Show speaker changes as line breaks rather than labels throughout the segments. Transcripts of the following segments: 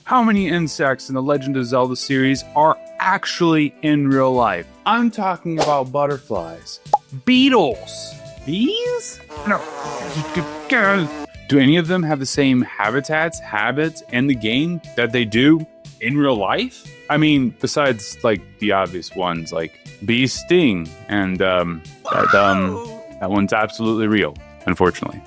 how many insects in the Legend of Zelda series are actually in real life? I'm talking about butterflies, beetles, bees? No. Do any of them have the same habits, in the game that they do in real life? I mean, besides like the obvious ones like bee sting and that one's absolutely real, unfortunately.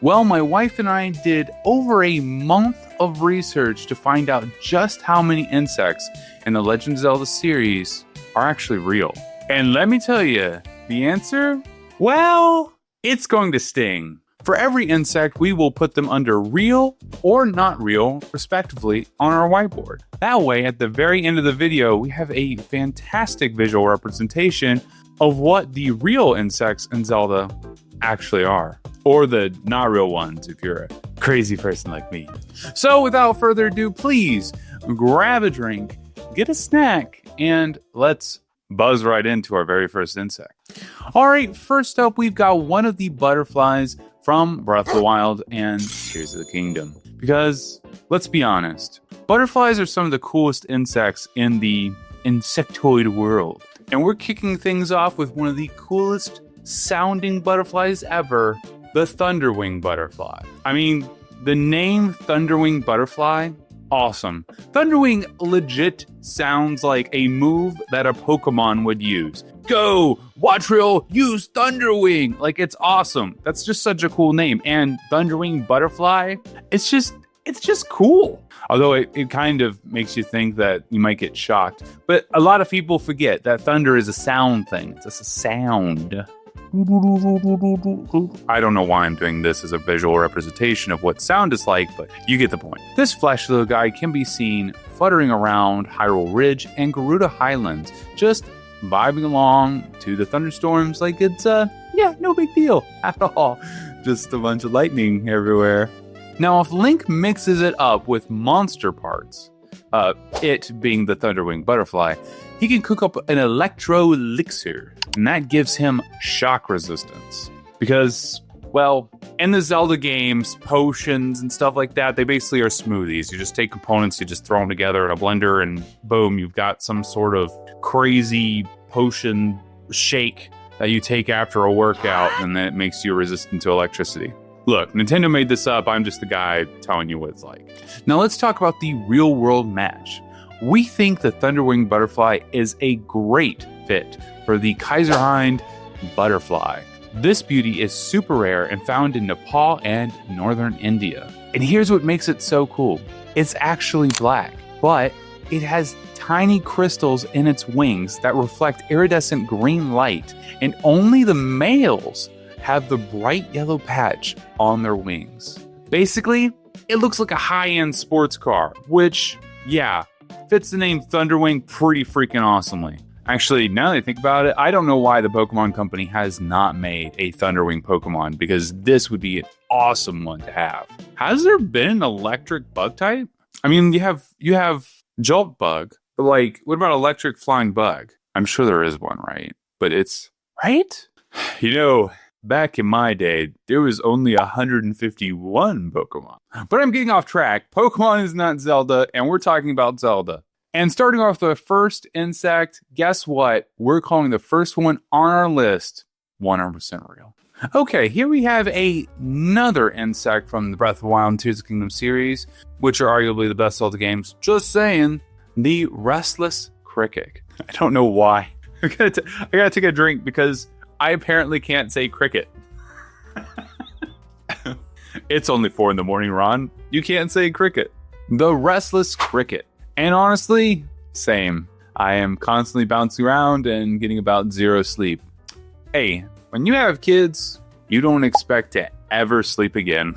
Well, my wife and I did over a month of research to find out just how many insects in the Legend of Zelda series are actually real. And let me tell you, the answer? Well, it's going to sting. For every insect, we will put them under real or not real, respectively, on our whiteboard. That way, at the very end of the video, we have a fantastic visual representation of what the real insects in Zelda actually are. Or the not real ones, if you're a crazy person like me. So without further ado, please grab a drink, get a snack, and let's buzz right into our very first insect. All right, first up, we've got one of the butterflies from Breath of the Wild and Tears of the Kingdom. Because, let's be honest, butterflies are some of the coolest insects in the insectoid world. And we're kicking things off with one of the coolest sounding butterflies ever, the Thunderwing butterfly. I mean, the name Thunderwing butterfly, awesome. Thunderwing legit sounds like a move that a Pokemon would use. Go! Watch real, use Thunderwing! Like, it's awesome. That's just such a cool name. And Thunderwing butterfly, it's just cool. Although it kind of makes you think that you might get shocked. But a lot of people forget that thunder is a sound thing. It's just a sound. I don't know why I'm doing this as a visual representation of what sound is like, but you get the point. This flashy little guy can be seen fluttering around Hyrule Ridge and Gerudo Highlands, just vibing along to the thunderstorms like it's, no big deal at all. Just a bunch of lightning everywhere. Now, if Link mixes it up with monster parts, it being the Thunderwing butterfly, he can cook up an electro elixir, and that gives him shock resistance. Because, well, in the Zelda games, potions and stuff like that, they basically are smoothies. You just take components, you just throw them together in a blender, and boom, you've got some sort of crazy potion shake that you take after a workout, and then it makes you resistant to electricity. Look, Nintendo made this up. I'm just the guy telling you what it's like. Now let's talk about the real-world match. We think the Thunderwing butterfly is a great fit for the Kaiserhind butterfly. This beauty is super rare and found in Nepal and northern India. And here's what makes it so cool. It's actually black, but it has tiny crystals in its wings that reflect iridescent green light, and only the males have the bright yellow patch on their wings. Basically, it looks like a high-end sports car, which, yeah, fits the name Thunderwing pretty freaking awesomely. Actually, now that I think about it, I don't know why the Pokemon Company has not made a Thunderwing Pokemon, because this would be an awesome one to have. Has there been an electric bug type? I mean, you have Jolt Bug, but like, what about electric flying bug? I'm sure there is one, right? But it's, right? You know, back in my day, there was only 151 Pokemon. But I'm getting off track. Pokemon is not Zelda, and we're talking about Zelda. And starting off the first insect, guess what? We're calling the first one on our list 100% real. Okay, here we have another insect from the Breath of the Wild and Tears of the Kingdom series, which are arguably the best Zelda games. Just saying, the Restless cricket. I don't know why. I gotta take a drink because I apparently can't say cricket. It's only 4 a.m, Ron. You can't say cricket. The Restless cricket. And honestly, same. I am constantly bouncing around and getting about 0 sleep. Hey, when you have kids, you don't expect to ever sleep again.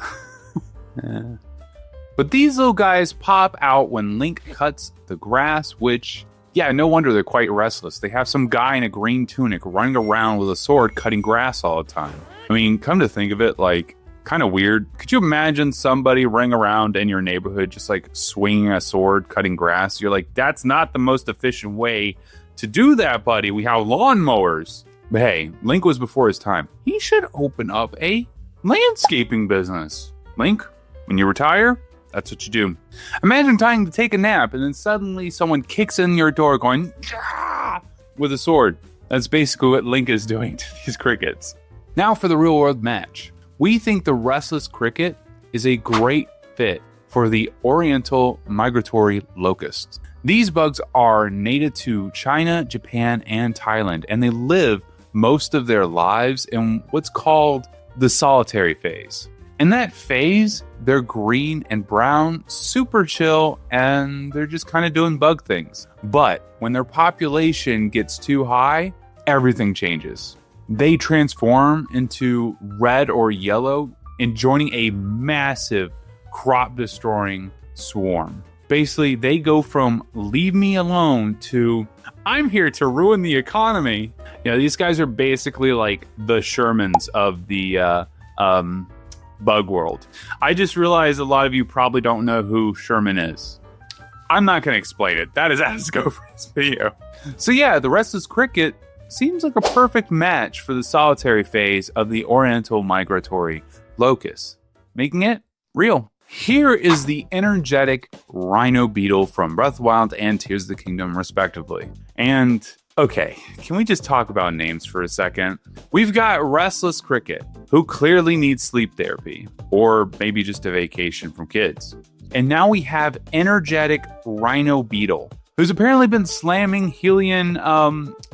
But these little guys pop out when Link cuts the grass, which, yeah, no wonder they're quite restless. They have some guy in a green tunic running around with a sword cutting grass all the time. I mean, come to think of it, like, kind of weird. Could you imagine somebody running around in your neighborhood just like swinging a sword, cutting grass? You're like, that's not the most efficient way to do that, buddy. We have lawnmowers. But hey, Link was before his time. He should open up a landscaping business. Link, when you retire, That's what you do. Imagine trying to take a nap and then suddenly someone kicks in your door going, "Ah!" with a sword. That's basically what Link is doing to these crickets. Now for the real world match. We think the Restless cricket is a great fit for the Oriental migratory locusts. These bugs are native to China, Japan, and Thailand, and they live most of their lives in what's called the solitary phase. In that phase, they're green and brown, super chill, and they're just kind of doing bug things. But when their population gets too high, everything changes. They transform into red or yellow and joining a massive crop-destroying swarm. Basically, they go from leave me alone to I'm here to ruin the economy. You know, these guys are basically like the Shermans of the bug world. I just realized a lot of you probably don't know who Sherman is. I'm not going to explain it. That is out of scope for this video. So yeah, the Restless cricket seems like a perfect match for the solitary phase of the Oriental migratory locust, making it real. Here is the energetic rhino beetle from Breath of the Wild and Tears of the Kingdom, respectively. And okay, can we just talk about names for a second? We've got Restless cricket, who clearly needs sleep therapy, or maybe just a vacation from kids. And now we have energetic rhino beetle, who's apparently been slamming Helian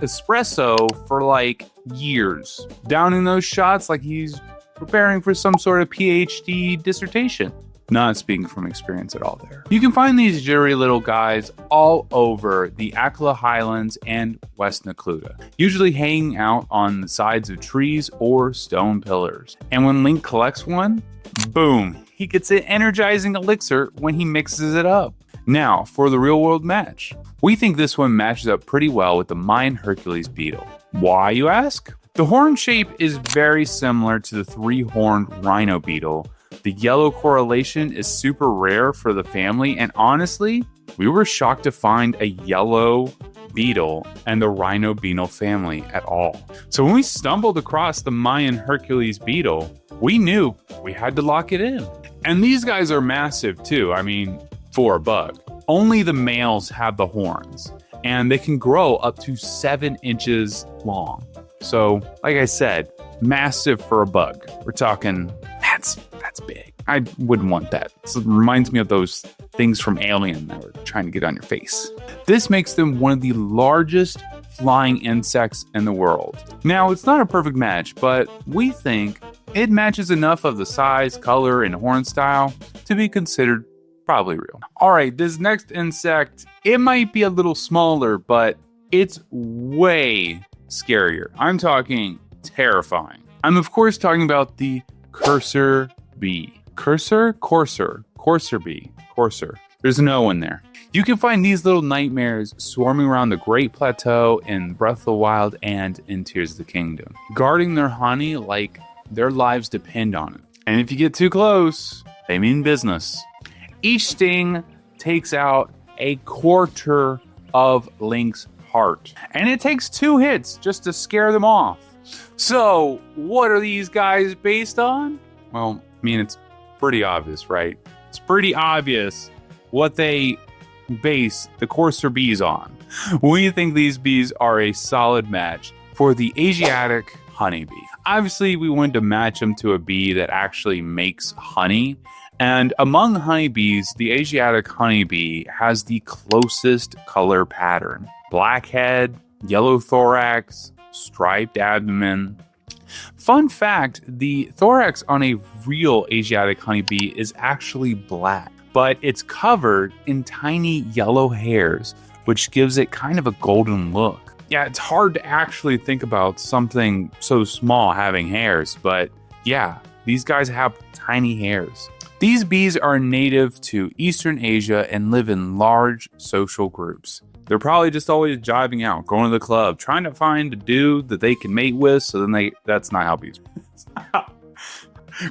espresso for like years, downing those shots like he's preparing for some sort of PhD dissertation. Not speaking from experience at all there. You can find these jittery little guys all over the Akla Highlands and West Nakluda, usually hanging out on the sides of trees or stone pillars. And when Link collects one, boom, he gets an energizing elixir when he mixes it up. Now, for the real world match. We think this one matches up pretty well with the Mayan Hercules beetle. Why, you ask? The horn shape is very similar to the three-horned rhino beetle. The yellow correlation is super rare for the family, and honestly, we were shocked to find a yellow beetle and the rhino beetle family at all. So when we stumbled across the Mayan Hercules beetle, we knew we had to lock it in. And these guys are massive too, I mean, for a bug. Only the males have the horns, and they can grow up to 7 inches long. So, like I said, massive for a bug. We're talking, that's big. I wouldn't want that. It reminds me of those things from Alien that were trying to get on your face. This makes them one of the largest flying insects in the world. Now, it's not a perfect match, but we think it matches enough of the size, color, and horn style to be considered probably real. All right, this next insect, it might be a little smaller, but it's way scarier. I'm talking terrifying. I'm of course talking about the Coarser bee. Coarser bee. Coarser. There's no one there. You can find these little nightmares swarming around the Great Plateau in Breath of the Wild and in Tears of the Kingdom, guarding their honey like their lives depend on it. And if you get too close, they mean business. Each sting takes out a quarter of Link's heart, and it takes 2 hits just to scare them off. So, what are these guys based on? Well, I mean, it's pretty obvious, right? It's pretty obvious what they base the Coarser bees on. We think these bees are a solid match for the Asiatic honeybee. Obviously, we wanted to match them to a bee that actually makes honey. And among honeybees, the Asiatic honeybee has the closest color pattern. Black head, yellow thorax, striped abdomen. Fun fact, the thorax on a real Asiatic honeybee is actually black, but it's covered in tiny yellow hairs, which gives it kind of a golden look. Yeah, it's hard to actually think about something so small having hairs, but yeah, these guys have tiny hairs. These bees are native to Eastern Asia and live in large social groups. They're probably just always jiving out, going to the club, trying to find a dude that they can mate with, so then that's not how bees work.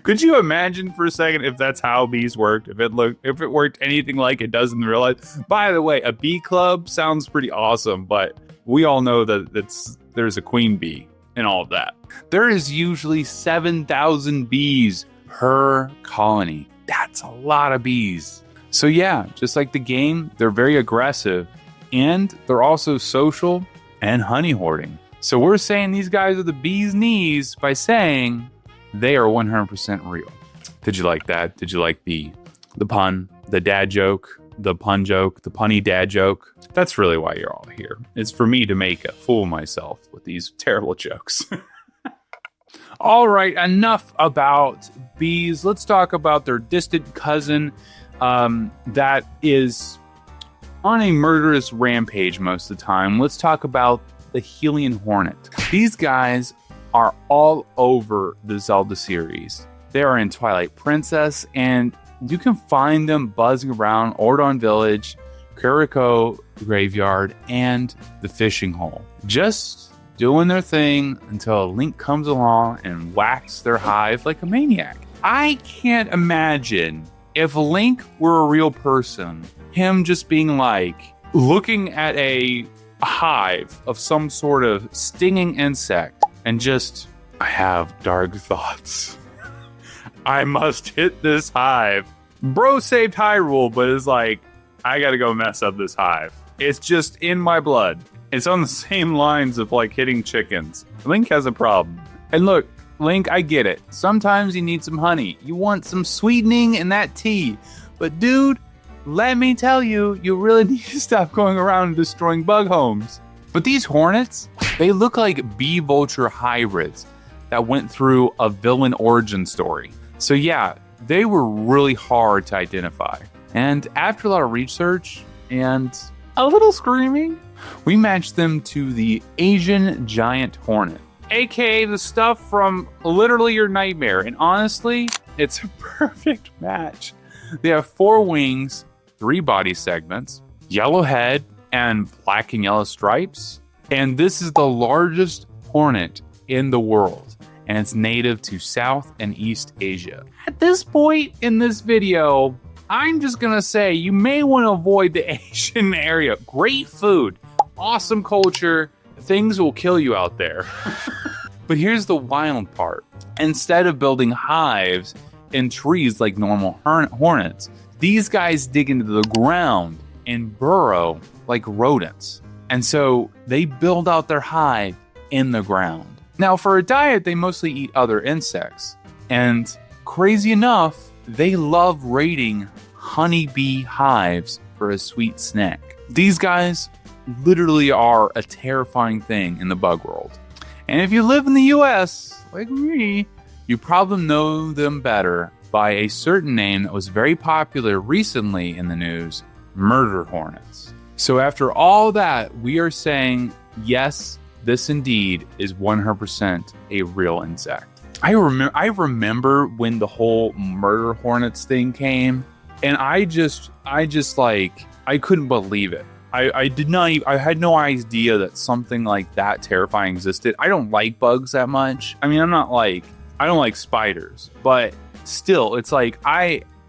Could you imagine for a second if that's how bees worked? If it worked anything like it does in real life? By the way, a bee club sounds pretty awesome, but we all know that there's a queen bee and all of that. There is usually 7,000 bees per colony. That's a lot of bees. So yeah, just like the game, they're very aggressive, and they're also social and honey hoarding. So we're saying these guys are the bee's knees by saying they are 100% real. Did you like that? Did you like the pun, the dad joke, the pun joke, the punny dad joke? That's really why you're all here. It's for me to make a fool of myself with these terrible jokes. All right, enough about bees. Let's talk about their distant cousin that is on a murderous rampage most of the time. Let's talk about the Helian hornet. These guys are all over the Zelda series. They are in Twilight Princess, and you can find them buzzing around Ordon Village, Kuriko Graveyard, and the Fishing Hole. Just doing their thing until a Link comes along and whacks their hive like a maniac. I can't imagine if Link were a real person, him just being like, looking at a hive of some sort of stinging insect and just, I have dark thoughts. I must hit this hive. Bro saved Hyrule, but is like, I gotta go mess up this hive. It's just in my blood. It's on the same lines of like hitting chickens. Link has a problem. And look, Link, I get it. Sometimes you need some honey. You want some sweetening in that tea. But dude, let me tell you, you really need to stop going around and destroying bug homes. But these hornets, they look like bee vulture hybrids that went through a villain origin story. So yeah, they were really hard to identify. And after a lot of research and a little screaming, we matched them to the Asian giant hornet, aka the stuff from literally your nightmare. And honestly, it's a perfect match. They have 4 wings, 3 body segments, yellow head, and black and yellow stripes. And this is the largest hornet in the world, and it's native to South and East Asia. At this point in this video, I'm just gonna say you may want to avoid the Asian area. Great food, awesome culture, things will kill you out there. But here's the wild part. Instead of building hives in trees like normal hornets, these guys dig into the ground and burrow like rodents. And so they build out their hive in the ground. Now, for a diet, they mostly eat other insects. And crazy enough, they love raiding honeybee hives for a sweet snack. These guys literally are a terrifying thing in the bug world. And if you live in the US, like me, you probably know them better by a certain name that was very popular recently in the news, murder hornets. So after all that, we are saying, yes, this indeed is 100% a real insect. I remember when the whole murder hornets thing came, and I couldn't believe it. I had no idea that something like that terrifying existed. I don't like bugs that much. I mean, I don't like spiders, but still, it's like,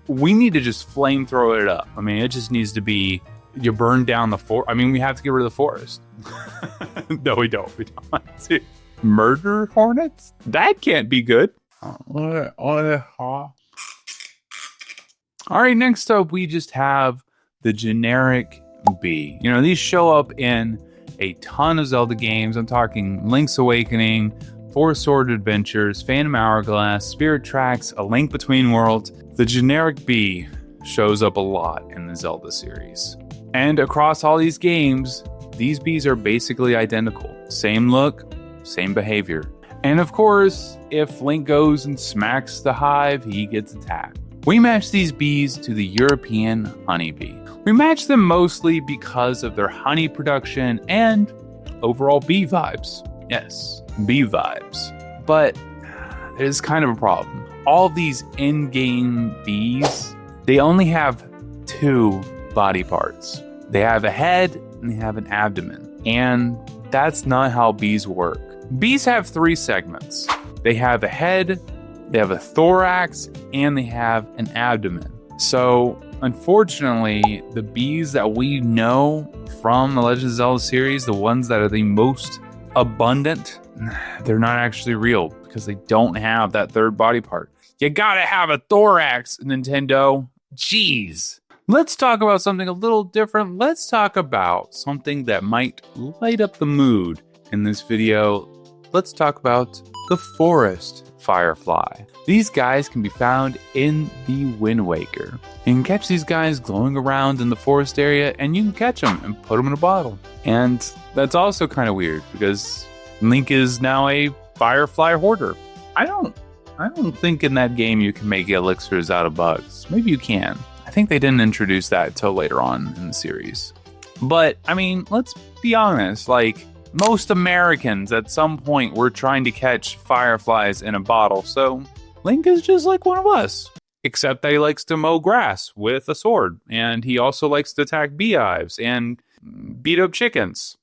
we need to just flamethrow it up. I mean, it just needs to be, you burn down the forest. I mean, we have to get rid of the forest. No, we don't. We don't want to. Murder hornets? That can't be good. All right, next up, we just have the generic bee. You know, these show up in a ton of Zelda games. I'm talking Link's Awakening, Four Sword Adventures, Phantom Hourglass, Spirit Tracks, A Link Between Worlds. The generic bee shows up a lot in the Zelda series. And across all these games, these bees are basically identical. Same look, same behavior. And of course, if Link goes and smacks the hive, he gets attacked. We match these bees to the European honeybee. We match them mostly because of their honey production and overall bee vibes. Yes, bee vibes. But there's kind of a problem. All these in-game bees, they only have 2 body parts. They have a head and they have an abdomen. And that's not how bees work. Bees have 3 segments. They have a head, they have a thorax, and they have an abdomen. So, unfortunately, the bees that we know from the Legend of Zelda series, the ones that are the most abundant, they're not actually real because they don't have that 3rd body part. You gotta have a thorax, Nintendo. Jeez. Let's talk about something a little different. Let's talk about something that might light up the mood in this video. Let's talk about the forest firefly. These guys can be found in the Wind Waker. You can catch these guys glowing around in the forest area, and you can catch them and put them in a bottle. And that's also kind of weird because Link is now a firefly hoarder. I don't think in that game you can make elixirs out of bugs. Maybe you can. I think they didn't introduce that until later on in the series. But, I mean, let's be honest, like, most Americans at some point were trying to catch fireflies in a bottle, so Link is just like one of us. Except that he likes to mow grass with a sword, and he also likes to attack beehives and beat up chickens.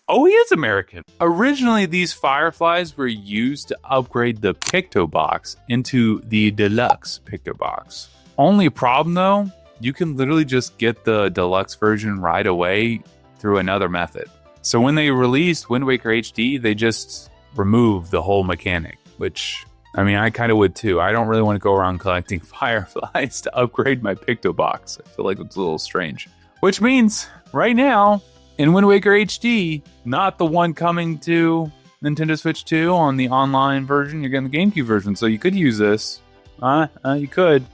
Oh, he is American. Originally, these fireflies were used to upgrade the Picto Box into the Deluxe Picto Box. Only problem though, you can literally just get the deluxe version right away through another method. So when they released Wind Waker HD, they just removed the whole mechanic, which, I mean, I kind of would too. I don't really want to go around collecting fireflies to upgrade my Picto Box. I feel like it's a little strange. Which means, right now, in Wind Waker HD, not the one coming to Nintendo Switch 2 on the online version, you're getting the GameCube version, so you could use this. You could.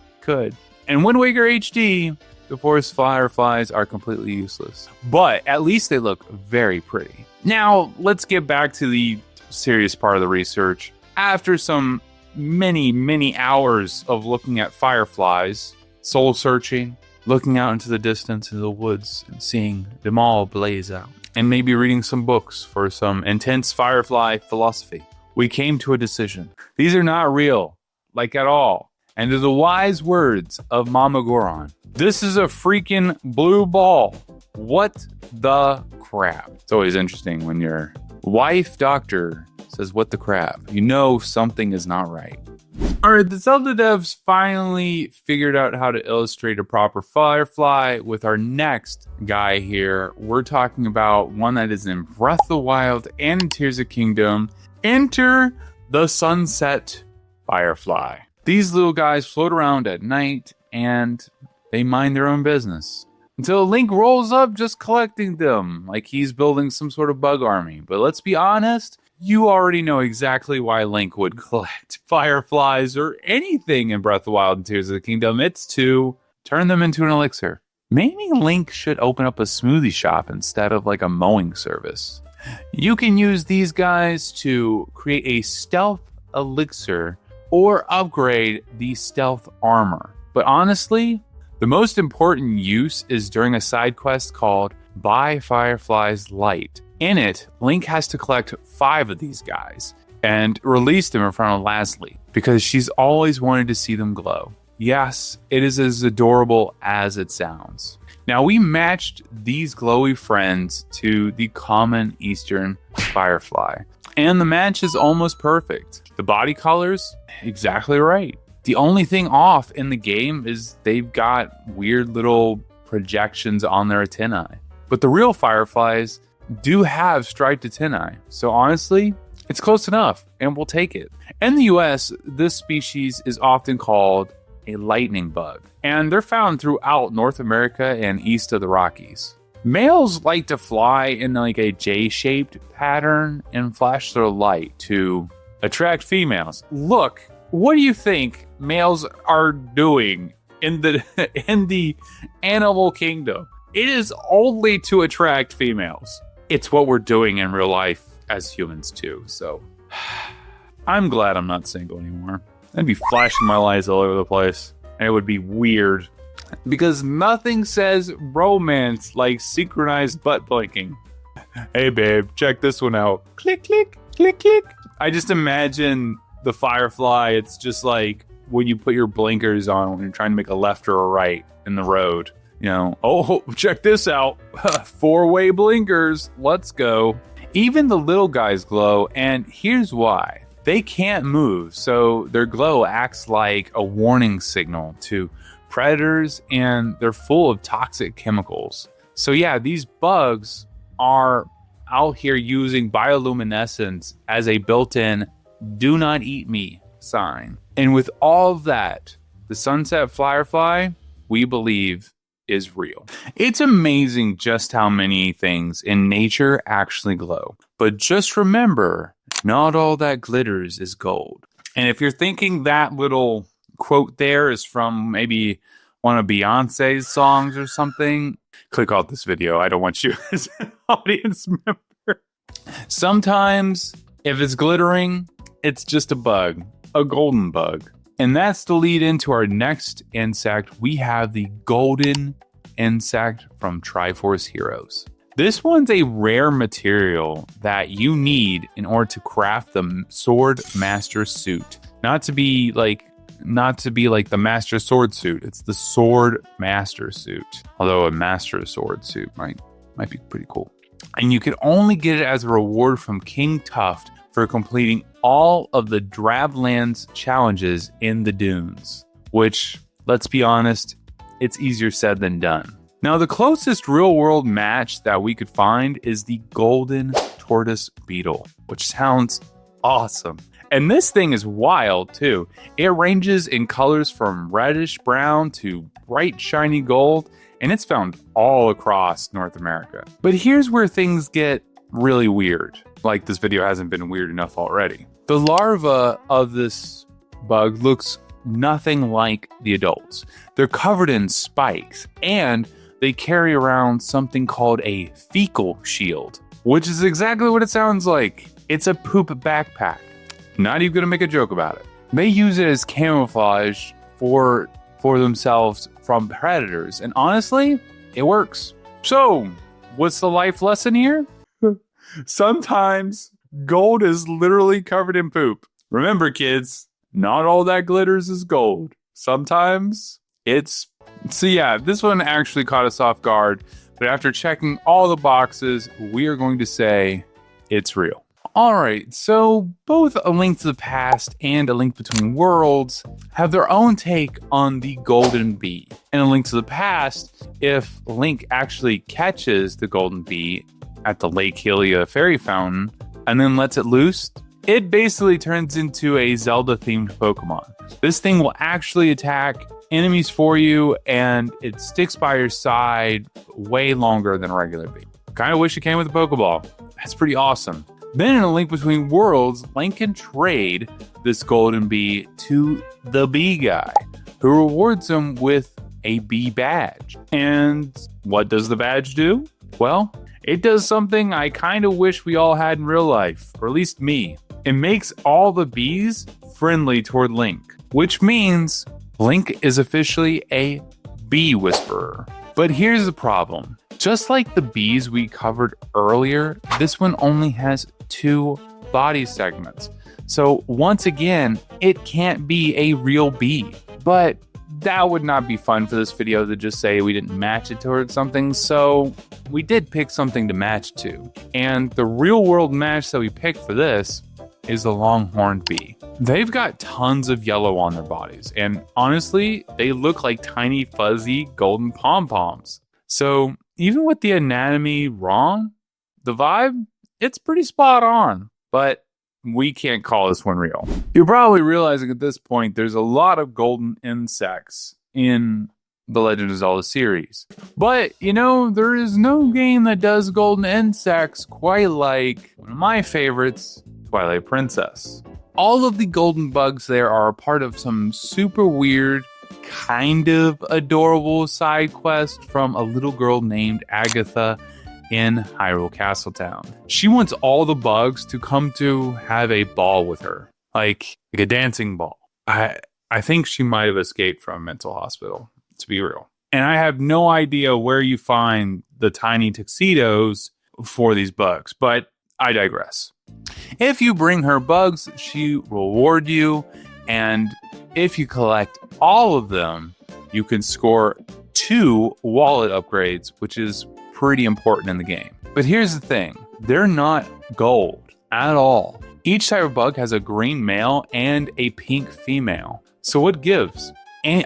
In Wind Waker HD, the forest fireflies are completely useless. But at least they look very pretty. Now, let's get back to the serious part of the research. After some many hours of looking at fireflies, soul searching, looking out into the distance in the woods and seeing them all blaze out, and maybe reading some books for some intense firefly philosophy, we came to a decision. These are not real, like at all. And to the wise words of Mama Goron, this is a freaking blue ball. What the crap? It's always interesting when your wife doctor says, what the crap? You know something is not right. Alright, the Zelda devs finally figured out how to illustrate a proper firefly with our next guy here. We're talking about one that is in Breath of the Wild and in Tears of Kingdom. Enter the sunset firefly. These little guys float around at night and they mind their own business. Until Link rolls up just collecting them, like he's building some sort of bug army. But let's be honest, you already know exactly why Link would collect fireflies or anything in Breath of the Wild and Tears of the Kingdom. It's to turn them into an elixir. Maybe Link should open up a smoothie shop instead of like a mowing service. You can use these guys to create a stealth elixir or upgrade the stealth armor. But honestly, the most important use is during a side quest called Buy Firefly's Light. In it, Link has to collect 5 of these guys and release them in front of Leslie because she's always wanted to see them glow. Yes, it is as adorable as it sounds. Now, we matched these glowy friends to the common Eastern firefly, and the match is almost perfect. The body colors, exactly right. The only thing off in the game is they've got weird little projections on their antennae. But the real fireflies do have striped antennae. So honestly, it's close enough and we'll take it. In the US, this species is often called a lightning bug. And they're found throughout North America and east of the Rockies. Males like to fly in like a J-shaped pattern and flash their light to attract females. Look, what do you think males are doing in the animal kingdom? It is only to attract females. It's what we're doing in real life as humans too. So I'm glad I'm not single anymore. I'd be flashing my lights all over the place. And it would be weird. Because nothing says romance like synchronized butt blinking. Hey babe, check this one out. Click, click, click, click. I just imagine the firefly. It's just like when you put your blinkers on when you're trying to make a left or a right in the road. You know, oh, check this out. 4-way blinkers. Let's go. Even the little guys glow, and here's why. They can't move, so their glow acts like a warning signal to predators, and they're full of toxic chemicals. So yeah, these bugs are out here using bioluminescence as a built-in do not eat me sign. And with all of that, the sunset firefly, we believe, is real. It's amazing just how many things in nature actually glow. But just remember, not all that glitters is gold. And if you're thinking that little quote there is from maybe one of Beyonce's songs or something, click off this video. I don't want you as an audience member. Sometimes, if it's glittering, it's just a bug, a golden bug. And that's the lead into our next insect. We have the golden insect from Triforce Heroes. This one's a rare material that you need in order to craft the Sword Master suit. Not to be like the Master Sword suit. It's the Sword Master suit. Although a Master Sword suit might be pretty cool. And you can only get it as a reward from King Tuft for completing all of the Drablands challenges in the dunes, which, let's be honest, it's easier said than done. Now, the closest real-world match that we could find is the golden tortoise beetle, which sounds awesome. And this thing is wild, too. It ranges in colors from reddish brown to bright shiny gold, and it's found all across North America. But here's where things get really weird. Like this video hasn't been weird enough already. The larva of this bug looks nothing like the adults. They're covered in spikes, and they carry around something called a fecal shield, which is exactly what it sounds like. It's a poop backpack. Not even gonna make a joke about it. They use it as camouflage for themselves from predators, and honestly, it works. So, what's the life lesson here? Sometimes gold is literally covered in poop. Remember, kids, not all that glitters is gold. Sometimes it's... So yeah, this one actually caught us off guard, but after checking all the boxes, we are going to say it's real. Alright, so both A Link to the Past and A Link Between Worlds have their own take on the golden bee. In A Link to the Past, if Link actually catches the golden bee at the Lake Hylia fairy fountain and then lets it loose, it basically turns into a Zelda-themed Pokemon. This thing will actually attack enemies for you, and it sticks by your side way longer than a regular bee. Kind of wish it came with a Pokeball. That's pretty awesome. Then in A Link Between Worlds, Link can trade this golden bee to the bee guy, who rewards him with a bee badge. And what does the badge do? Well, it does something I kind of wish we all had in real life, or at least me. It makes all the bees friendly toward Link, which means Link is officially a bee whisperer. But here's the problem. Just like the bees we covered earlier, this one only has 2 body segments. So once again, it can't be a real bee. But that would not be fun for this video to just say we didn't match it towards something, so we did pick something to match to. And the real world match that we picked for this is the longhorned bee. They've got tons of yellow on their bodies, and honestly, they look like tiny fuzzy golden pom-poms. So even with the anatomy wrong, the vibe, it's pretty spot on, but we can't call this one real. You're probably realizing at this point there's a lot of golden insects in the Legend of Zelda series. But, you know, there is no game that does golden insects quite like one of my favorites, Twilight Princess. All of the golden bugs there are a part of some super weird, kind of adorable side quest from a little girl named Agatha in Hyrule Castletown. She wants all the bugs to come to have a ball with her, like a dancing ball. I think she might have escaped from a mental hospital, to be real. And I have no idea where you find the tiny tuxedos for these bugs, but I digress. If you bring her bugs, she will reward you, and if you collect all of them, you can score 2 wallet upgrades, which is pretty important in the game. But here's the thing, they're not gold at all. Each type of bug has a green male and a pink female. So what gives?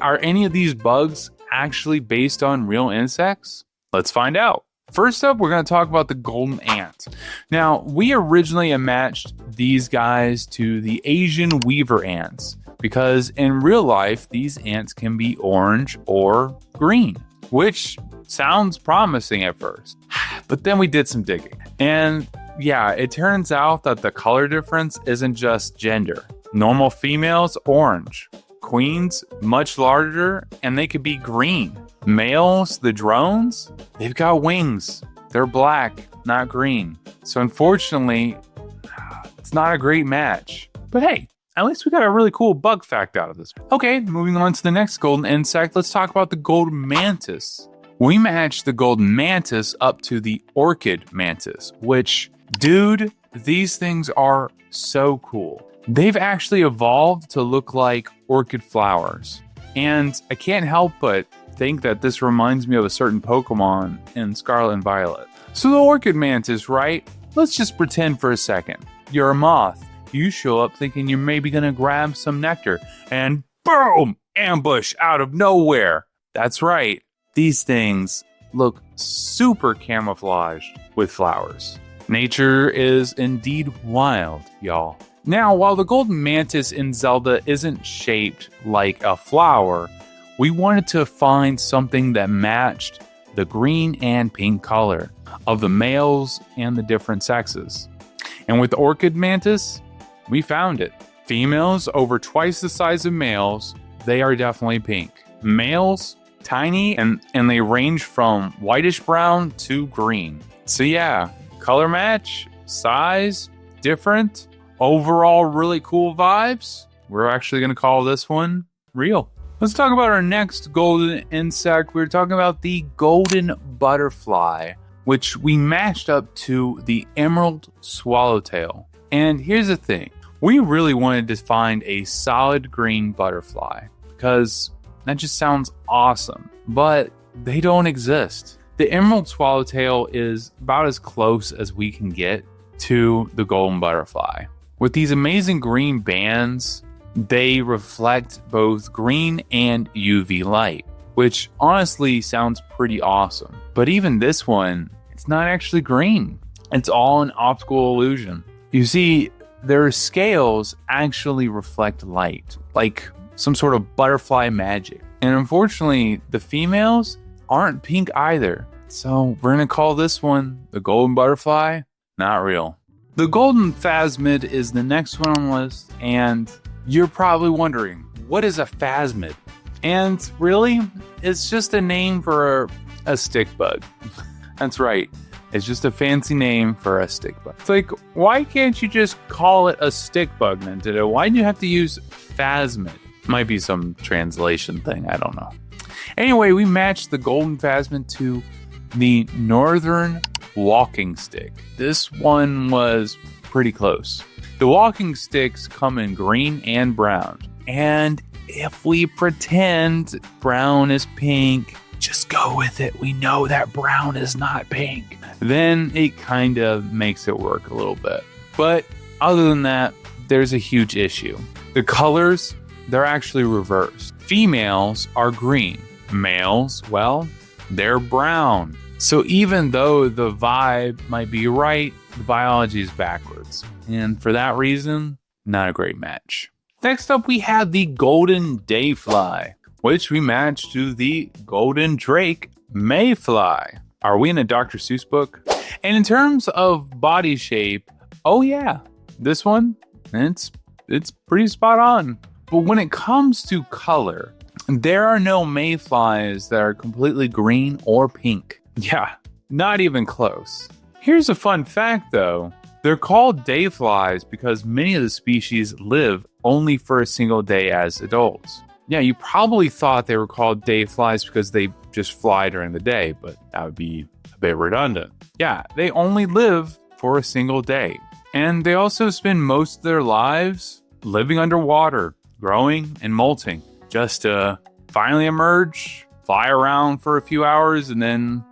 Are any of these bugs actually based on real insects? Let's find out. First up, we're going to talk about the golden ant. Now, we originally matched these guys to the Asian weaver ants because in real life, these ants can be orange or green. which sounds promising at first. But then we did some digging. And yeah, it turns out that the color difference isn't just gender. Normal females, orange. Queens, much larger, and they could be green. Males, the drones, they've got wings. They're black, not green. So unfortunately, it's not a great match. But hey, at least we got a really cool bug fact out of this. Okay, moving on to the next golden insect, let's talk about the golden mantis. We matched the golden mantis up to the orchid mantis, which, dude, these things are so cool. They've actually evolved to look like orchid flowers. And I can't help but think that this reminds me of a certain Pokemon in Scarlet and Violet. So the orchid mantis, right? Let's just pretend for a second. You're a moth. You show up thinking you're maybe going to grab some nectar, and boom, ambush out of nowhere. That's right. These things look super camouflaged with flowers. Nature is indeed wild, y'all. Now, while the golden mantis in Zelda isn't shaped like a flower, we wanted to find something that matched the green and pink color of the males and the different sexes. And with the orchid mantis, we found it. Females over twice the size of males, they are definitely pink. Males, tiny, and they range from whitish brown to green. So yeah, color match, size, different, overall really cool vibes. We're actually going to call this one real. Let's talk about our next golden insect. We're talking about the golden butterfly, which we matched up to the emerald swallowtail. And here's the thing. We really wanted to find a solid green butterfly because that just sounds awesome, but they don't exist. The emerald swallowtail is about as close as we can get to the golden butterfly. With these amazing green bands, they reflect both green and UV light, which honestly sounds pretty awesome. But even this one, it's not actually green. It's all an optical illusion. You see, their scales actually reflect light, like some sort of butterfly magic. And unfortunately, the females aren't pink either. So we're going to call this one the golden butterfly, not real. The golden fasmid is the next one on the list, and you're probably wondering, what is a fasmid? And really, it's just a name for a stick bug. That's right. It's just a fancy name for a stick bug. It's like, why can't you just call it a stick bug, Nintendo? Why do you have to use phasmid? Might be some translation thing, I don't know. Anyway, we matched the golden phasmid to the northern walking stick. This one was pretty close. The walking sticks come in green and brown. And if we pretend brown is pink, just go with it. We know that brown is not pink. Then it kind of makes it work a little bit. But other than that, there's a huge issue. The colors, they're actually reversed. Females are green. Males, well, they're brown. So even though the vibe might be right, the biology is backwards. And for that reason, not a great match. Next up, we have the golden dayfly, which we matched to the golden drake mayfly. Are we in a Dr. Seuss book? And in terms of body shape, oh yeah, this one, it's pretty spot on. But when it comes to color, there are no mayflies that are completely green or pink. Yeah, not even close. Here's a fun fact though. They're called dayflies because many of the species live only for a single day as adults. Yeah, you probably thought they were called dayflies because they just fly during the day, but that would be a bit redundant. Yeah, they only live for a single day. And they also spend most of their lives living underwater, growing and molting, just to finally emerge, fly around for a few hours, and then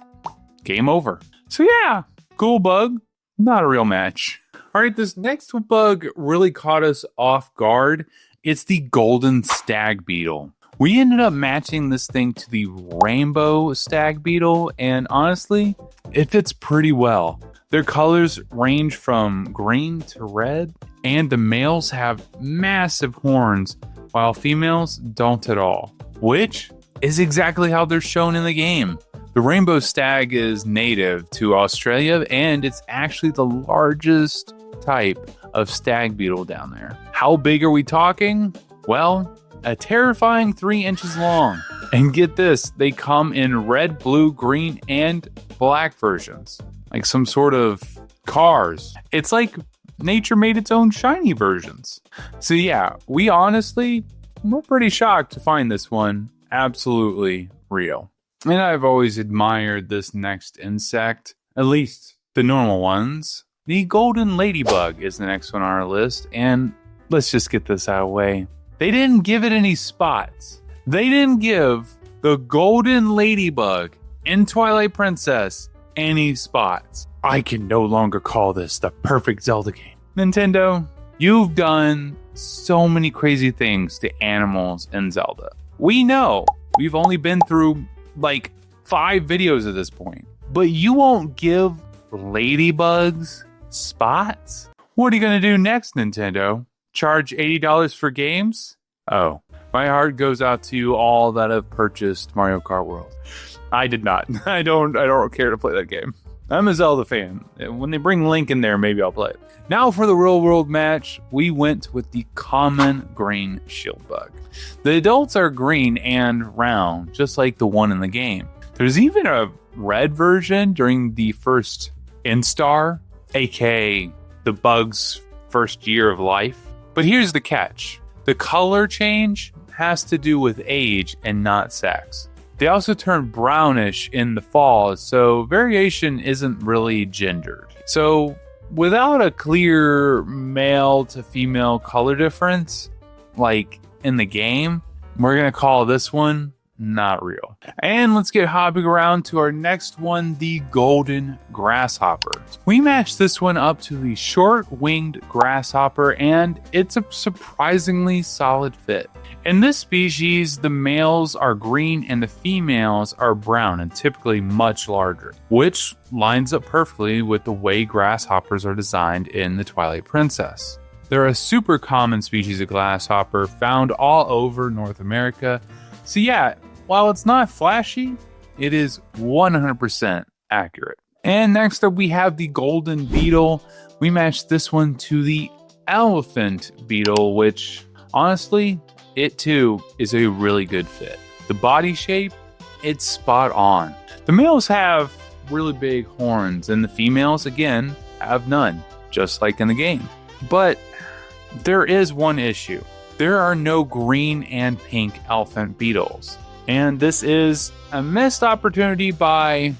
game over. So yeah, cool bug, not a real match. All right, this next bug really caught us off guard. It's the golden stag beetle. We ended up matching this thing to the rainbow stag beetle, and honestly, it fits pretty well. Their colors range from green to red, and the males have massive horns, while females don't at all. Which, is exactly how they're shown in the game. The rainbow stag is native to Australia, and it's actually the largest type of stag beetle down there. How big are we talking? Well, a terrifying 3 inches long. And get this, they come in red, blue, green, and black versions. Like some sort of cars. It's like nature made its own shiny versions. So yeah, we're pretty shocked to find this one absolutely real. And I've always admired this next insect, at least the normal ones. The golden ladybug is the next one on our list, and let's just get this out of the way. They didn't give it any spots. They didn't give the golden ladybug in Twilight Princess any spots. I can no longer call this the perfect Zelda game. Nintendo, you've done so many crazy things to animals in Zelda. We know we've only been through like 5 videos at this point, but you won't give ladybugs spots? What are you going to do next, Nintendo? Charge $80 for games? Oh, my heart goes out to all that have purchased Mario Kart World. I did not. I don't care to play that game. I'm a Zelda fan. When they bring Link in there, maybe I'll play it. Now for the real world match, we went with the common green shield bug. The adults are green and round, just like the one in the game. There's even a red version during the first instar, aka the bug's first year of life. But here's the catch. The color change has to do with age and not sex. They also turn brownish in the fall, so variation isn't really gendered. So without a clear male to female color difference, like in the game, we're going to call this one not real. And let's get hopping around to our next one, the golden grasshopper. We matched this one up to the short-winged grasshopper, and it's a surprisingly solid fit. In this species, the males are green and the females are brown and typically much larger, which lines up perfectly with the way grasshoppers are designed in the Twilight Princess. They're a super common species of grasshopper found all over North America. So yeah, while it's not flashy, it is 100% accurate. And next up we have the golden beetle. We matched this one to the elephant beetle, which honestly, it too is a really good fit. The body shape, it's spot on. The males have really big horns and the females, again, have none, just like in the game. But there is one issue. There are no green and pink elephant beetles. And this is a missed opportunity by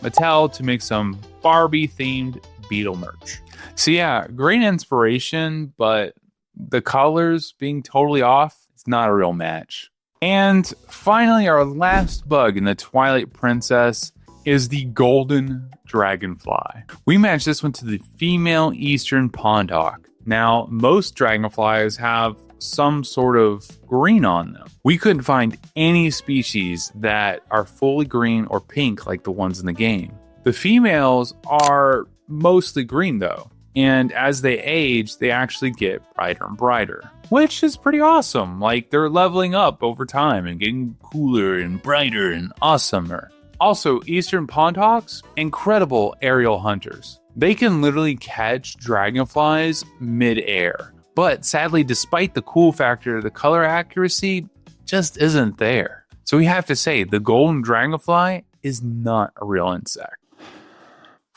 Mattel to make some Barbie-themed beetle merch. So yeah, great inspiration, but the colors being totally off, it's not a real match. And finally, our last bug in the Twilight Princess is the golden dragonfly. We matched this one to the female eastern pond hawk. Now, most dragonflies have some sort of green on them. We couldn't find any species that are fully green or pink like the ones in the game. The females are mostly green though, and as they age, they actually get brighter and brighter, which is pretty awesome. Like they're leveling up over time and getting cooler and brighter and awesomer. Also, eastern pondhawks, incredible aerial hunters. They can literally catch dragonflies mid-air. But sadly, despite the cool factor, the color accuracy just isn't there. So we have to say, the golden dragonfly is not a real insect.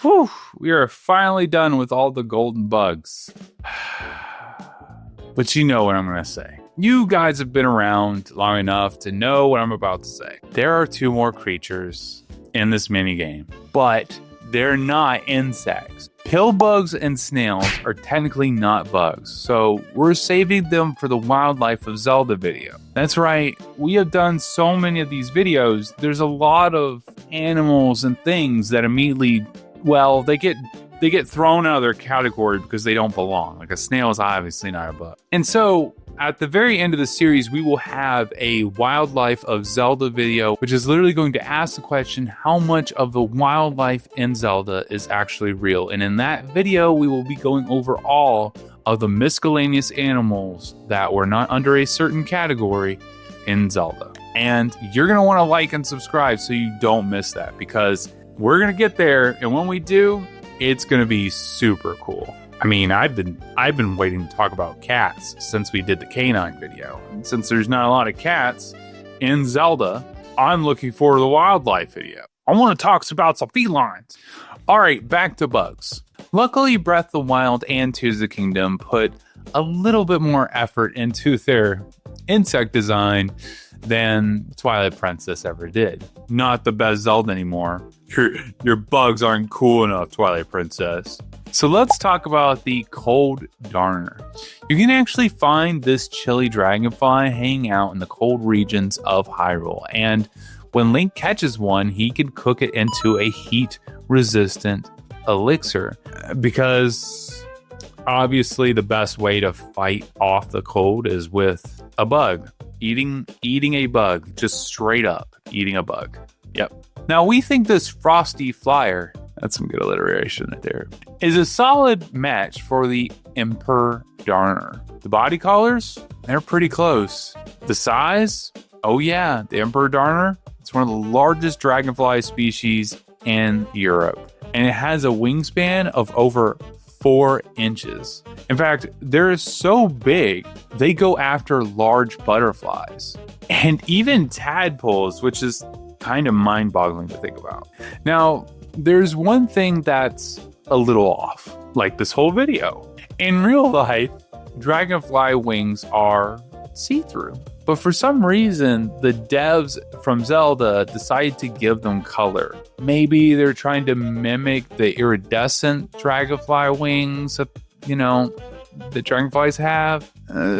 Whew, we are finally done with all the golden bugs. But you know what I'm going to say. You guys have been around long enough to know what I'm about to say. There are 2 more creatures in this minigame, but they're not insects. Pill bugs and snails are technically not bugs, so we're saving them for the Wildlife of Zelda video. That's right, we have done so many of these videos, there's a lot of animals and things that immediately, well, they get thrown out of their category because they don't belong. Like a snail is obviously not a bug. And so at the very end of the series, we will have a Wildlife of Zelda video, which is literally going to ask the question, how much of the wildlife in Zelda is actually real? And in that video, we will be going over all of the miscellaneous animals that were not under a certain category in Zelda. And you're going to want to like and subscribe so you don't miss that, because we're going to get there. And when we do, it's going to be super cool. I mean, I've been waiting to talk about cats since we did the canine video. And since there's not a lot of cats in Zelda, I'm looking forward to the wildlife video. I want to talk about some felines. All right, back to bugs. Luckily, Breath of the Wild and Tears of the Kingdom put a little bit more effort into their insect design than Twilight Princess ever did. Not the best Zelda anymore. Your bugs aren't cool enough, Twilight Princess. So let's talk about the cold darner. You can actually find this chilly dragonfly hanging out in the cold regions of Hyrule, and when Link catches one, he can cook it into a heat-resistant elixir, because obviously the best way to fight off the cold is with a bug. Eating a bug, just straight up eating a bug. Yep. Now we think this frosty flyer, that's some good alliteration right there, is a solid match for the Emperor Darner. The body colors, they're pretty close. The size, oh yeah, the Emperor Darner, it's one of the largest dragonfly species in Europe. And it has a wingspan of over 4 inches. In fact, they're so big, they go after large butterflies and even tadpoles, which is kind of mind-boggling to think about. Now, there's one thing that's a little off, like this whole video. In real life, dragonfly wings are see-through. But for some reason, the devs from Zelda decided to give them color. Maybe they're trying to mimic the iridescent dragonfly wings that, the dragonflies have.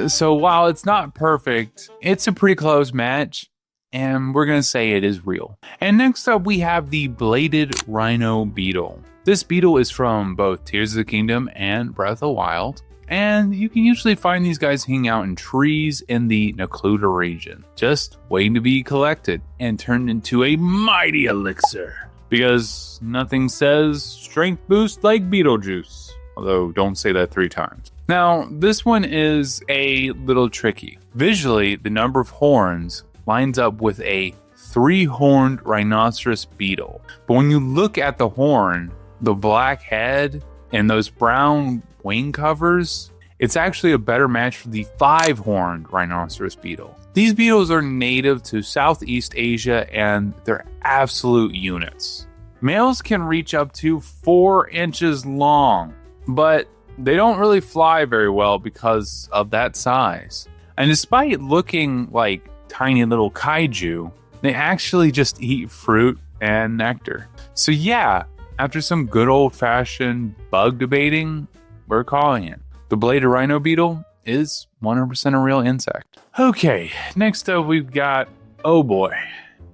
So while it's not perfect, it's a pretty close match, and we're going to say it is real. And next up, we have the bladed rhino beetle. This beetle is from both Tears of the Kingdom and Breath of the Wild. And you can usually find these guys hanging out in trees in the Necluda region, just waiting to be collected and turned into a mighty elixir. Because nothing says strength boost like Beetlejuice. Although, don't say that 3 times. Now, this one is a little tricky. Visually, the number of horns lines up with a 3-horned rhinoceros beetle. But when you look at the horn, the black head, and those brown wing covers, it's actually a better match for the 5-horned rhinoceros beetle. These beetles are native to Southeast Asia, and they're absolute units. Males can reach up to 4 inches long, but they don't really fly very well because of that size. And despite looking like tiny little kaiju, they actually just eat fruit and nectar. So yeah, after some good old-fashioned bug debating, we're calling it. The bladed rhino beetle is 100% a real insect. Okay, next up we've got, oh boy,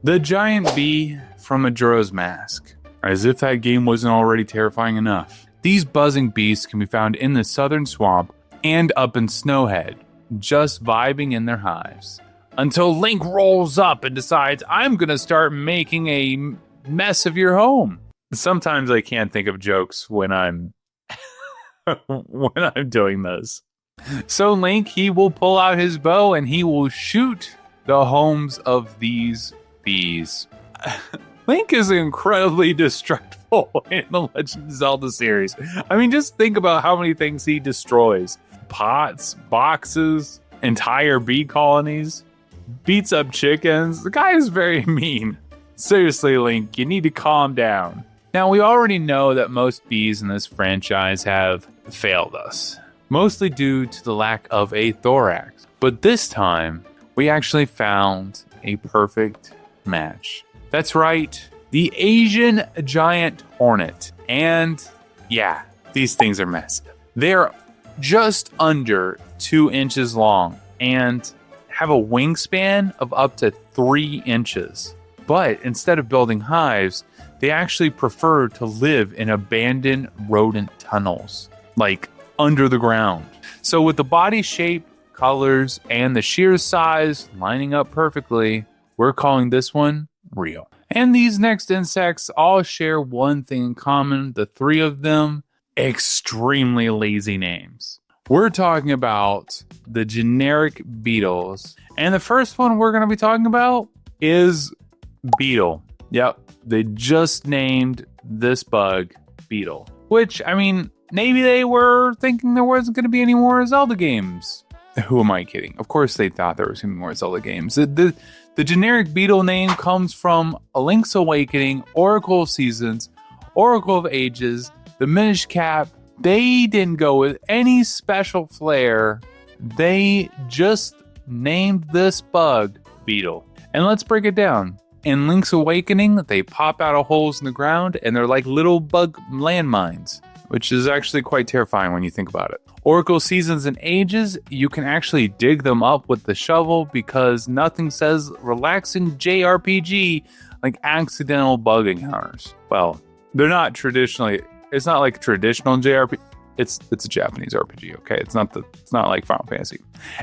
the giant bee from Majora's Mask. As if that game wasn't already terrifying enough. These buzzing beasts can be found in the southern swamp and up in Snowhead, just vibing in their hives. Until Link rolls up and decides, I'm gonna start making a mess of your home. Sometimes I can't think of jokes when I'm doing this. So Link, he will pull out his bow and he will shoot the homes of these bees. Link is incredibly destructible in the Legend of Zelda series. I mean, just think about how many things he destroys. Pots, boxes, entire bee colonies, beats up chickens. The guy is very mean. Seriously, Link, you need to calm down. Now, we already know that most bees in this franchise have failed us, mostly due to the lack of a thorax. But this time, we actually found a perfect match. That's right, the Asian giant hornet. And yeah, these things are massive. They're just under 2 inches long and have a wingspan of up to 3 inches. But instead of building hives, they actually prefer to live in abandoned rodent tunnels, like under the ground. So with the body shape, colors, and the sheer size lining up perfectly, we're calling this one real. And these next insects all share one thing in common. The 3 of them, extremely lazy names. We're talking about the generic beetles. And the first one we're going to be talking about is beetle. Yep, they just named this bug beetle. Which, I mean, maybe they were thinking there wasn't going to be any more Zelda games. Who am I kidding? Of course they thought there was going to be more Zelda games. The generic beetle name comes from A Link's Awakening, Oracle of Seasons, Oracle of Ages, the Minish Cap. They didn't go with any special flair. They just named this bug beetle. And let's break it down. In Link's Awakening, they pop out of holes in the ground and they're like little bug landmines, which is actually quite terrifying when you think about it. Oracle Seasons and Ages, you can actually dig them up with the shovel because nothing says relaxing JRPG like accidental bug encounters. Well, they're not traditionally, it's not like traditional JRPG. It's a Japanese RPG, okay? It's not like Final Fantasy.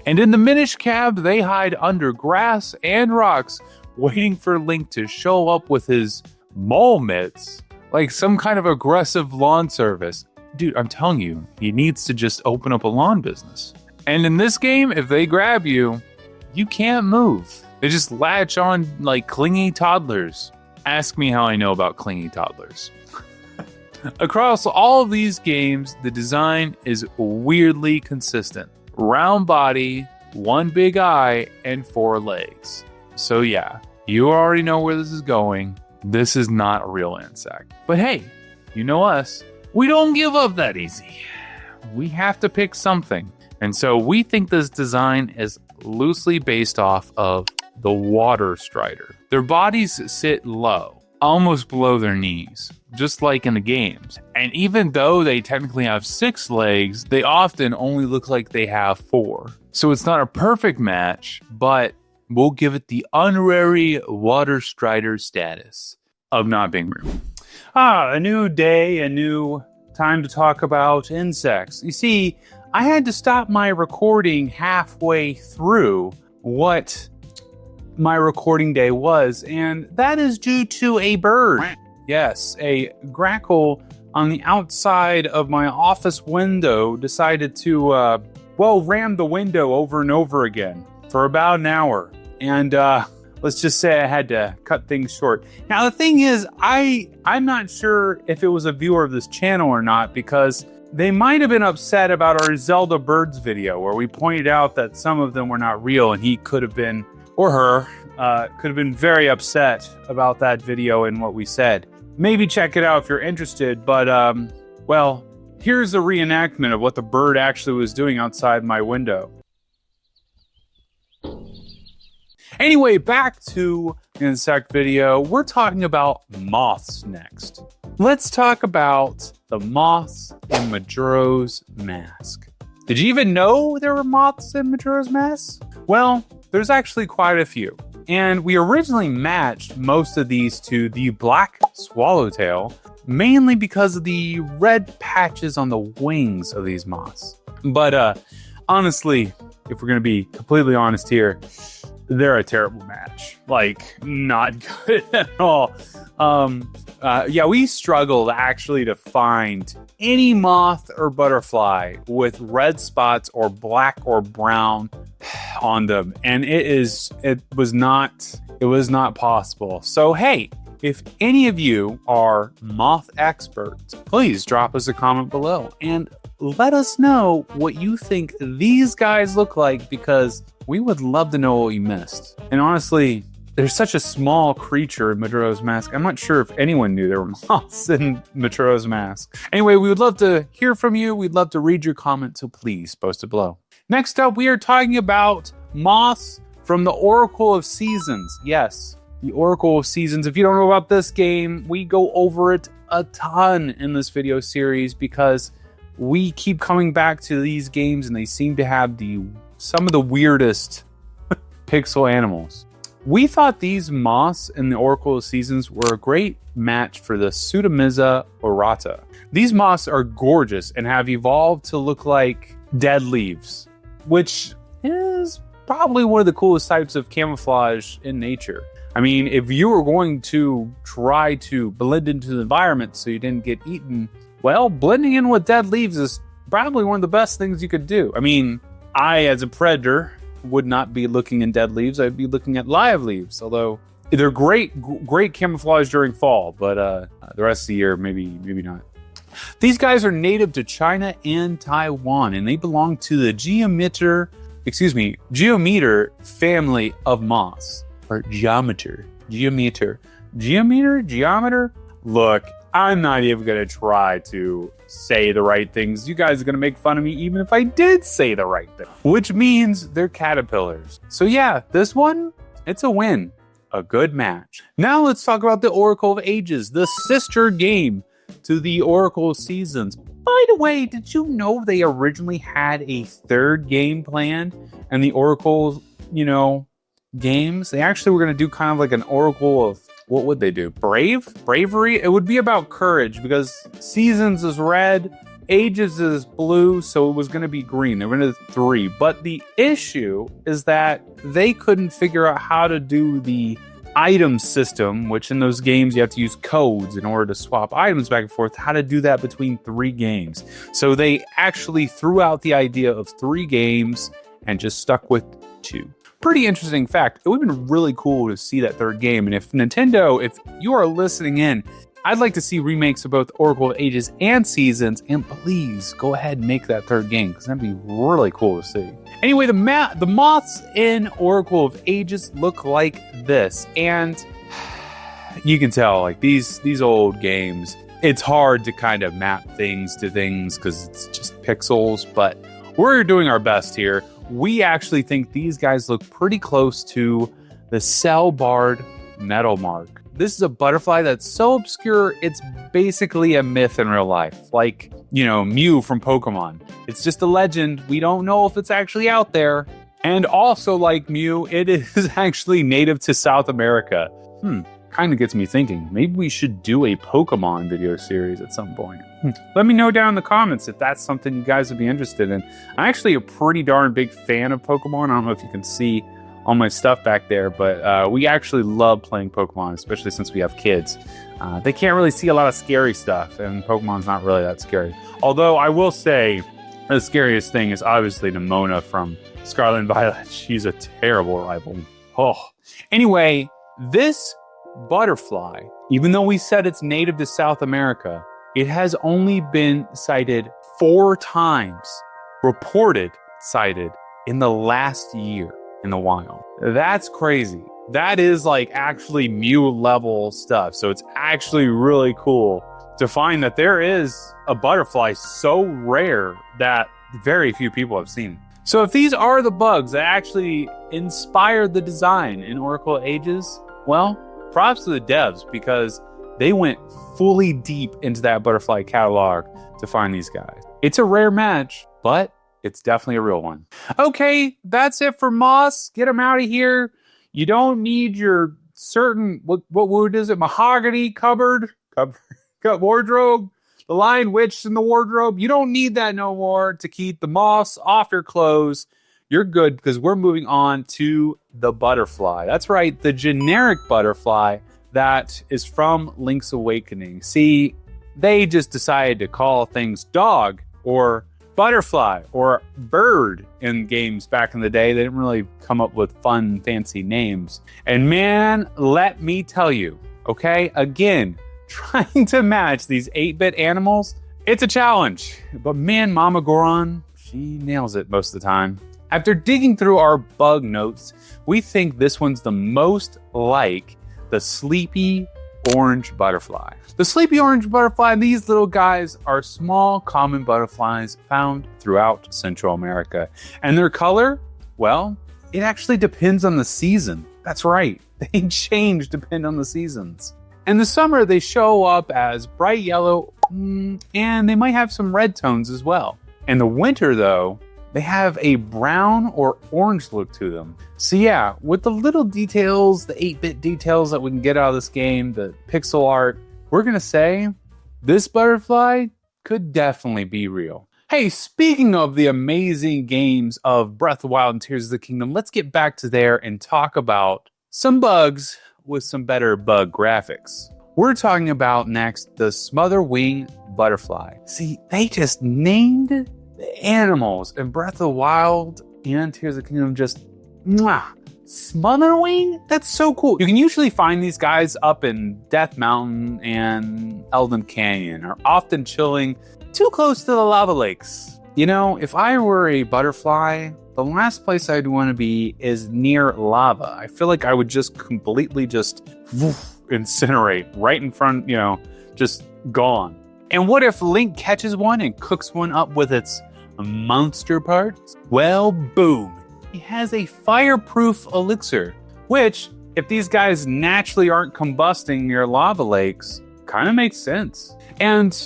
And in the Minish Cab, they hide under grass and rocks, waiting for Link to show up with his mole mitts, like some kind of aggressive lawn service. Dude, I'm telling you, he needs to just open up a lawn business. And in this game, if they grab you, you can't move. They just latch on like clingy toddlers. Ask me how I know about clingy toddlers. Across all of these games, the design is weirdly consistent. Round body, one big eye, and 4 legs. So yeah, you already know where this is going. This is not a real insect. But hey, you know us. We don't give up that easy. We have to pick something. And so we think this design is loosely based off of the water strider. Their bodies sit low, almost below their knees, just like in the games. And even though they technically have 6 legs, they often only look like they have 4. So it's not a perfect match, but we'll give it the honorary water strider status of not being real. A new day, a new time to talk about insects. You see, I had to stop my recording halfway through what my recording day was, and that is due to a bird. Yes, a grackle on the outside of my office window decided to, ram the window over and over again for about an hour. And, let's just say I had to cut things short. Now, the thing is, I'm not sure if it was a viewer of this channel or not, because they might have been upset about our Zelda birds video, where we pointed out that some of them were not real, and he could have been, or her, could have been very upset about that video and what we said. Maybe check it out if you're interested, but, here's a reenactment of what the bird actually was doing outside my window. Anyway, back to the insect video. We're talking about moths next. Let's talk about the moths in Majora's Mask. Did you even know there were moths in Majora's Mask? Well, there's actually quite a few. And we originally matched most of these to the black swallowtail, mainly because of the red patches on the wings of these moths. But honestly, if we're going to be completely honest here, they're a terrible match. Like, not good at all. We struggled actually to find any moth or butterfly with red spots or black or brown on them. And it was not possible. So, hey, if any of you are moth experts, please drop us a comment below and let us know what you think these guys look like, because we would love to know what you missed. And honestly, there's such a small creature in Majora's Mask. I'm not sure if anyone knew there were moths in Majora's Mask. Anyway, we would love to hear from you. We'd love to read your comment, so please post it below. Next up, we are talking about moths from the Oracle of Seasons. Yes, the Oracle of Seasons. If you don't know about this game, we go over it a ton in this video series because we keep coming back to these games and they seem to have some of the weirdest pixel animals. We thought these moths in the Oracle of Seasons were a great match for the Pseudomyza orata. These moths are gorgeous and have evolved to look like dead leaves, which is probably one of the coolest types of camouflage in nature. I mean, if you were going to try to blend into the environment so you didn't get eaten, well, blending in with dead leaves is probably one of the best things you could do. I mean, I, as a predator, would not be looking in dead leaves. I'd be looking at live leaves, although they're great camouflage during fall, but the rest of the year, maybe not. These guys are native to China and Taiwan, and they belong to the geometer family of moths, or geometer. Look, I'm not even going to try to say the right things. You guys are going to make fun of me even if I did say the right thing, which means they're caterpillars. So yeah, this one, it's a win. A good match. Now let's talk about the Oracle of Ages, the sister game to the Oracle of Seasons. By the way, did you know they originally had a third game planned? And the Oracle, games, they actually were going to do kind of like an Oracle of, what would they do? Bravery? It would be about courage, because Seasons is red, Ages is blue, so it was going to be green. They were going to do 3. But the issue is that they couldn't figure out how to do the item system, which in those games you have to use codes in order to swap items back and forth, how to do that between 3 games. So they actually threw out the idea of 3 games and just stuck with 2. Pretty interesting fact. It would have been really cool to see that third game. And if Nintendo, if you are listening in, I'd like to see remakes of both Oracle of Ages and Seasons, and please go ahead and make that third game, because that'd be really cool to see. Anyway, the moths in Oracle of Ages look like this, and you can tell, like, these old games, it's hard to kind of map things to things because it's just pixels, but we're doing our best here. We actually think these guys look pretty close to the Cell-Barred Metal Mark. This is a butterfly that's so obscure, it's basically a myth in real life. Like, Mew from Pokemon. It's just a legend. We don't know if it's actually out there. And also, like Mew, it is actually native to South America. Kind of gets me thinking. Maybe we should do a Pokemon video series at some point. Let me know down in the comments if that's something you guys would be interested in. I'm actually a pretty darn big fan of Pokemon. I don't know if you can see all my stuff back there, but we actually love playing Pokemon, especially since we have kids. They can't really see a lot of scary stuff, and Pokemon's not really that scary. Although I will say the scariest thing is obviously Nimona from Scarlet and Violet. She's a terrible rival. Anyway, this butterfly, even though we said it's native to South America, it has only been sighted 4 times, reported sighted in the last year in the wild. That's crazy. That is like actually Mew level stuff. So it's actually really cool to find that there is a butterfly so rare that very few people have seen it. So if these are the bugs that actually inspired the design in Oracle Ages, well, props to the devs, because they went fully deep into that butterfly catalog to find these guys. It's a rare match, but it's definitely a real one. Okay, that's it for Moths. Get them out of here. You don't need your certain, what wood is it? Mahogany cupboard wardrobe. The Lion Witch in the wardrobe. You don't need that no more to keep the moths off your clothes. You're good, because we're moving on to the butterfly. That's right, the generic butterfly that is from Link's Awakening. See, they just decided to call things dog or butterfly or bird in games back in the day. They didn't really come up with fun, fancy names. And man, let me tell you, okay, again, trying to match these 8-bit animals, it's a challenge. But man, Mama Goron, she nails it most of the time. After digging through our bug notes, we think this one's the most like the sleepy orange butterfly. The sleepy orange butterfly, these little guys are small common butterflies found throughout Central America. And their color, well, it actually depends on the season. That's right, they change depending on the seasons. In the summer, they show up as bright yellow, and they might have some red tones as well. In the winter, though, they have a brown or orange look to them. So yeah, with the little details, the 8-bit details that we can get out of this game, the pixel art, we're gonna say this butterfly could definitely be real. Hey, speaking of the amazing games of Breath of the Wild and Tears of the Kingdom, let's get back to there and talk about some bugs with some better bug graphics. We're talking about next the Smotherwing butterfly. See, they just named The animals in Breath of the Wild and Tears of the Kingdom just mwah. Smotherwing? That's so cool. You can usually find these guys up in Death Mountain and Elden Canyon, or often chilling too close to the lava lakes. You know, if I were a butterfly, the last place I'd want to be is near lava. I feel like I would just completely just incinerate right in front, just gone. And what if Link catches one and cooks one up with its monster parts? Well, boom. He has a fireproof elixir, which, if these guys naturally aren't combusting near lava lakes, kind of makes sense. And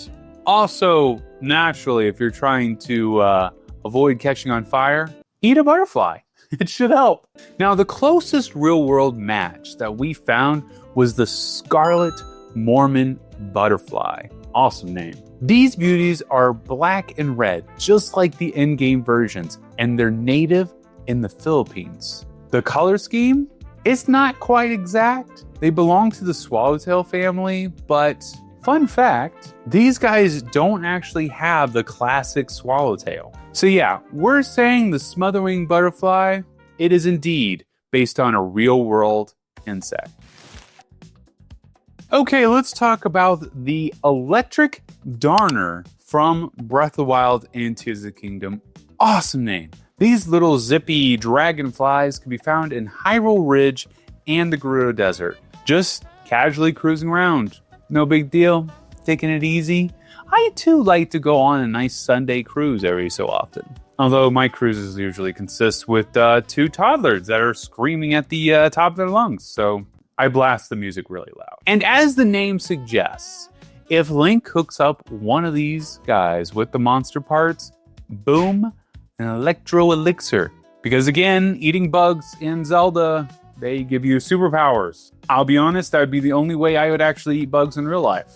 also, naturally, if you're trying to avoid catching on fire, eat a butterfly. It should help. Now, the closest real-world match that we found was the Scarlet Mormon butterfly. Awesome name. These beauties are black and red, just like the in-game versions, and they're native in the Philippines. The color scheme is not quite exact. They belong to the swallowtail family, but fun fact, these guys don't actually have the classic swallowtail. So yeah, we're saying the Smotherwing butterfly, it is indeed based on a real-world insect. Okay, let's talk about the electric darner from Breath of the Wild and Tears of the Kingdom. Awesome name. These little zippy dragonflies can be found in Hyrule Ridge and the Gerudo Desert. Just casually cruising around. No big deal. Taking it easy. I too like to go on a nice Sunday cruise every so often. Although my cruises usually consist with two toddlers that are screaming at the top of their lungs. So I blast the music really loud. And as the name suggests, if Link hooks up one of these guys with the monster parts, boom, an electro elixir. Because again, eating bugs in Zelda, they give you superpowers. I'll be honest, that would be the only way I would actually eat bugs in real life.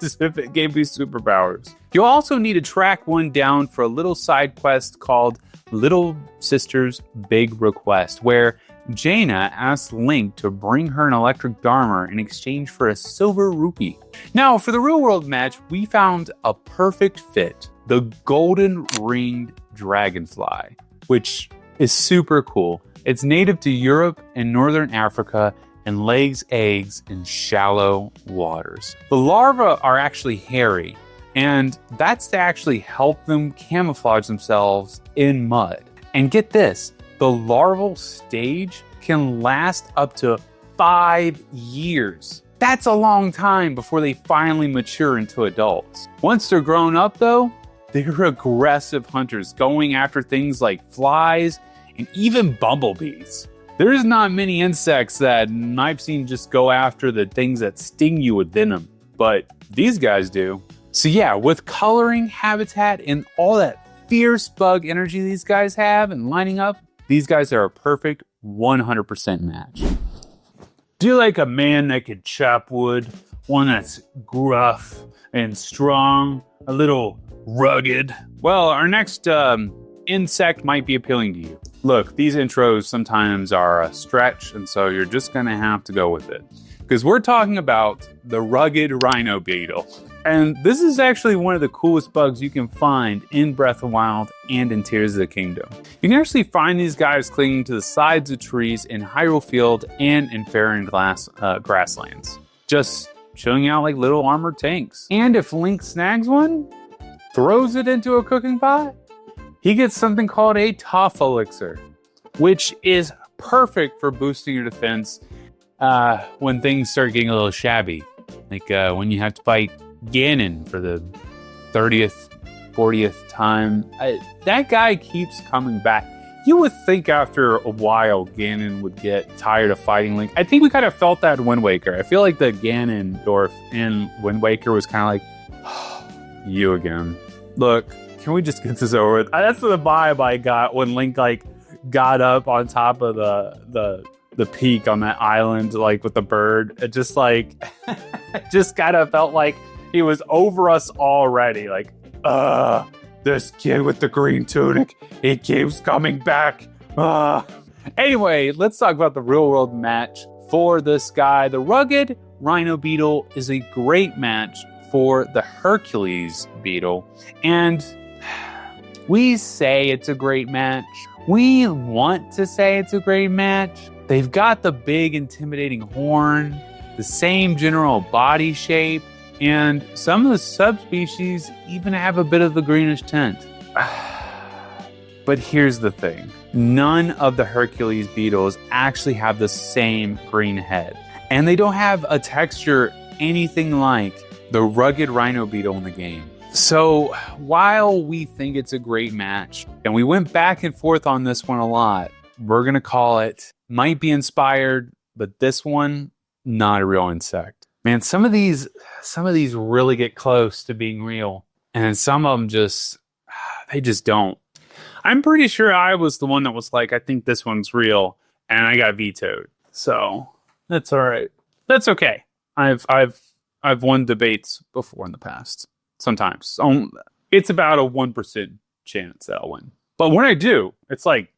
Just if it gave me superpowers. You'll also need to track one down for a little side quest called Little Sister's Big Request, where Jaina asks Link to bring her an electric Dharma in exchange for a silver rupee. Now, for the real-world match, we found a perfect fit. The golden ringed dragonfly, which is super cool. It's native to Europe and Northern Africa and lays eggs in shallow waters. The larvae are actually hairy, and that's to actually help them camouflage themselves in mud. And get this, the larval stage can last up to 5 years. That's a long time before they finally mature into adults. Once they're grown up though, they're aggressive hunters, going after things like flies and even bumblebees. There's not many insects that I've seen just go after the things that sting you with venom, but these guys do. So yeah, with coloring, habitat, and all that fierce bug energy these guys have and lining up, these guys are a perfect 100% match. Do you like a man that can chop wood? One that's gruff and strong, a little rugged? Well, our next insect might be appealing to you. Look, these intros sometimes are a stretch, and so you're just gonna have to go with it. Because we're talking about the rugged rhino beetle. And this is actually one of the coolest bugs you can find in Breath of the Wild and in Tears of the Kingdom. You can actually find these guys clinging to the sides of trees in Hyrule Field and in Faron grasslands. Just chilling out like little armored tanks. And if Link snags one, throws it into a cooking pot, he gets something called a Tough Elixir, which is perfect for boosting your defense when things start getting a little shabby. Like when you have to fight Ganon for the 30th, 40th time. That guy keeps coming back. You would think after a while Ganon would get tired of fighting Link. I think we kind of felt that in Wind Waker. I feel like the Ganondorf in Wind Waker was kind of like, oh, you again. Look, can we just get this over with? That's the vibe I got when Link got up on top of the peak on that island, with the bird. It just just kind of felt like he was over us already. This kid with the green tunic, he keeps coming back. Anyway, let's talk about the real world match for this guy. The rugged rhino beetle is a great match for the Hercules beetle. And We say it's a great match. We want to say it's a great match. They've got the big intimidating horn, the same general body shape, and some of the subspecies even have a bit of the greenish tint. But here's the thing. None of the Hercules beetles actually have the same green head. And they don't have a texture anything like the rugged rhino beetle in the game. So while we think it's a great match, and we went back and forth on this one a lot, we're going to call it, might be inspired, but this one, not a real insect. Man, some of these really get close to being real. And some of them they just don't. I'm pretty sure I was the one that was like, I think this one's real, and I got vetoed. So that's all right. That's okay. I've won debates before in the past. Sometimes. It's about a 1% chance that I'll win. But when I do, it's like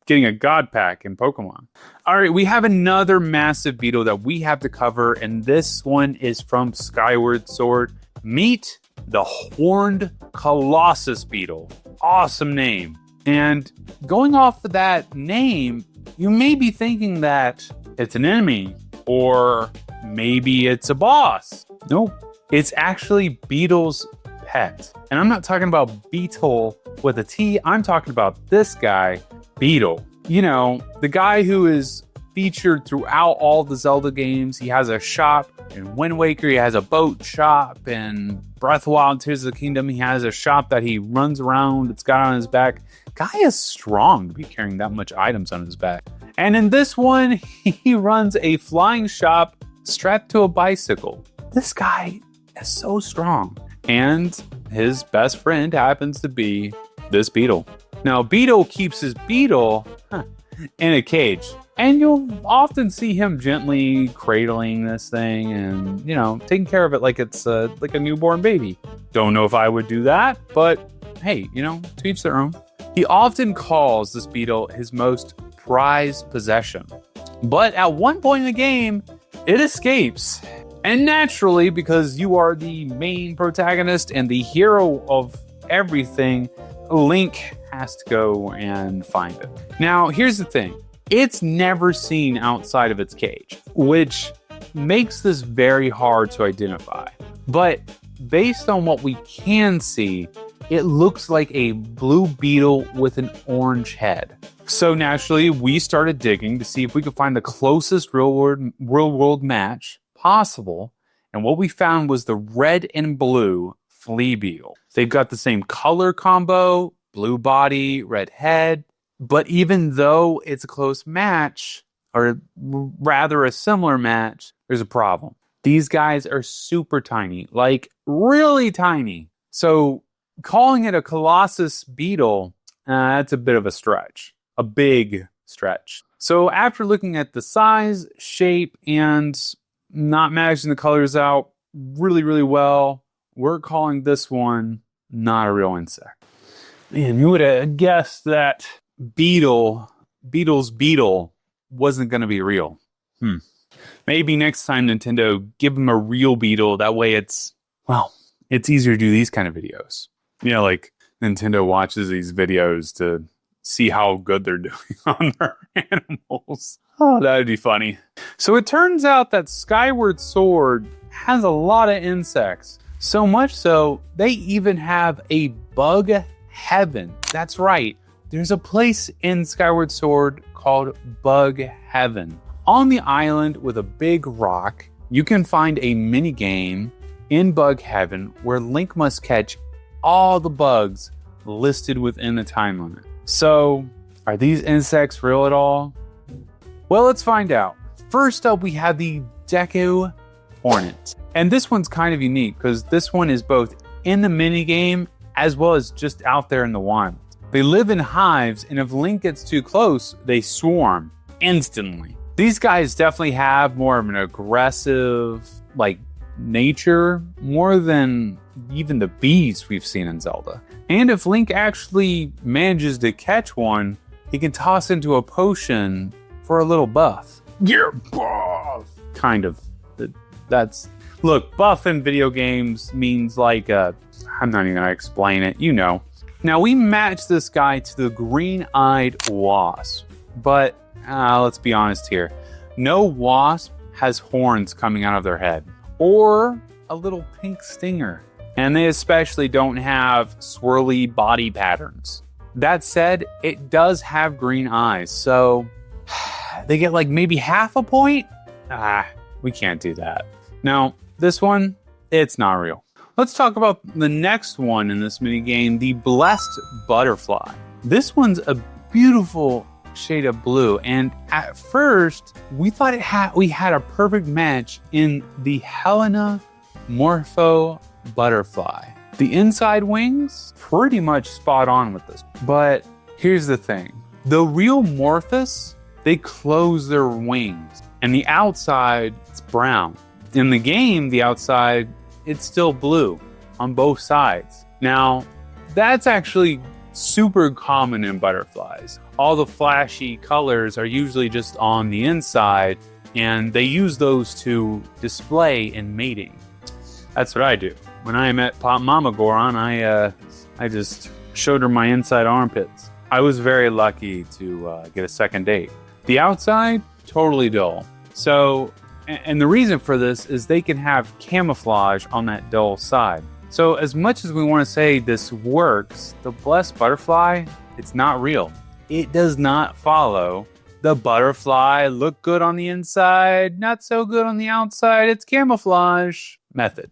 getting a god pack in Pokemon. All right, we have another massive beetle that we have to cover, and this one is from Skyward Sword. Meet the horned colossus beetle. Awesome name. And going off of that name, you may be thinking that it's an enemy, or maybe it's a boss. Nope. It's actually Beetle's pet. And I'm not talking about Beetle with a T. I'm talking about this guy, Beetle. You know, the guy who is featured throughout all the Zelda games. He has a shop. In Wind Waker, he has a boat shop. In Breath of the Wild, Tears of the Kingdom, he has a shop that he runs around. It's got on his back. Guy is strong to be carrying that much items on his back. And in this one, he runs a flying shop strapped to a bicycle. This guy is so strong. And his best friend happens to be this beetle. Now, Beetle keeps his beetle in a cage. And you'll often see him gently cradling this thing and, you know, taking care of it like it's like a newborn baby. Don't know if I would do that, but hey, you know, to each their own. He often calls this beetle his most prized possession. But at one point in the game, it escapes. And naturally, because you are the main protagonist and the hero of everything, Link has to go and find it. Now, here's the thing. It's never seen outside of its cage, which makes this very hard to identify. But based on what we can see, it looks like a blue beetle with an orange head. So naturally, we started digging to see if we could find the closest real-world match possible, and what we found was the red and blue flea beetle. They've got the same color combo, blue body, red head, but even though it's a close match, or rather a similar match, there's a problem. These guys are super tiny, like really tiny. So calling it a colossus beetle, that's a bit of a stretch, a big stretch. So after looking at the size, shape, and not matching the colors out really, really well, we're calling this one not a real insect. Man, you would have guessed that Beetle's beetle wasn't going to be real. Maybe next time, Nintendo, give them a real beetle. That way it's easier to do these kind of videos. You know, like Nintendo watches these videos to see how good they're doing on their animals. Oh, that would be funny. So it turns out that Skyward Sword has a lot of insects. So much so, they even have a bug heaven. That's right. There's a place in Skyward Sword called Bug Heaven. On the island with a big rock, you can find a mini game in Bug Heaven where Link must catch all the bugs listed within the time limit. So, are these insects real at all? Well, let's find out. First up, we have the Deku Hornet. And this one's kind of unique because this one is both in the minigame as well as just out there in the wild. They live in hives, and if Link gets too close, they swarm instantly. These guys definitely have more of an aggressive, nature, more than even the bees we've seen in Zelda. And if Link actually manages to catch one, he can toss into a potion for a little buff. Yeah, buff! Kind of. Look, buff in video games means I'm not even gonna explain it, you know. Now we matched this guy to the green-eyed wasp, but let's be honest here. No wasp has horns coming out of their head or a little pink stinger. And they especially don't have swirly body patterns. That said, it does have green eyes, so they get like maybe half a point? We can't do that. Now, this one, it's not real. Let's talk about the next one in this mini game, the blessed butterfly. This one's a beautiful shade of blue, and at first we thought we had a perfect match in the Helian morpho butterfly. The inside wings, pretty much spot on with this. But here's the thing. The real Morphus, they close their wings, and the outside, it's brown. In the game, the outside, it's still blue on both sides. Now, that's actually super common in butterflies. All the flashy colors are usually just on the inside, and they use those to display in mating. That's what I do. When I met Mama Goron, I just showed her my inside armpits. I was very lucky to get a second date. The outside, totally dull. So, and the reason for this is they can have camouflage on that dull side. So as much as we want to say this works, the blessed butterfly, it's not real. It does not follow the butterfly look good on the inside, not so good on the outside, it's camouflage method.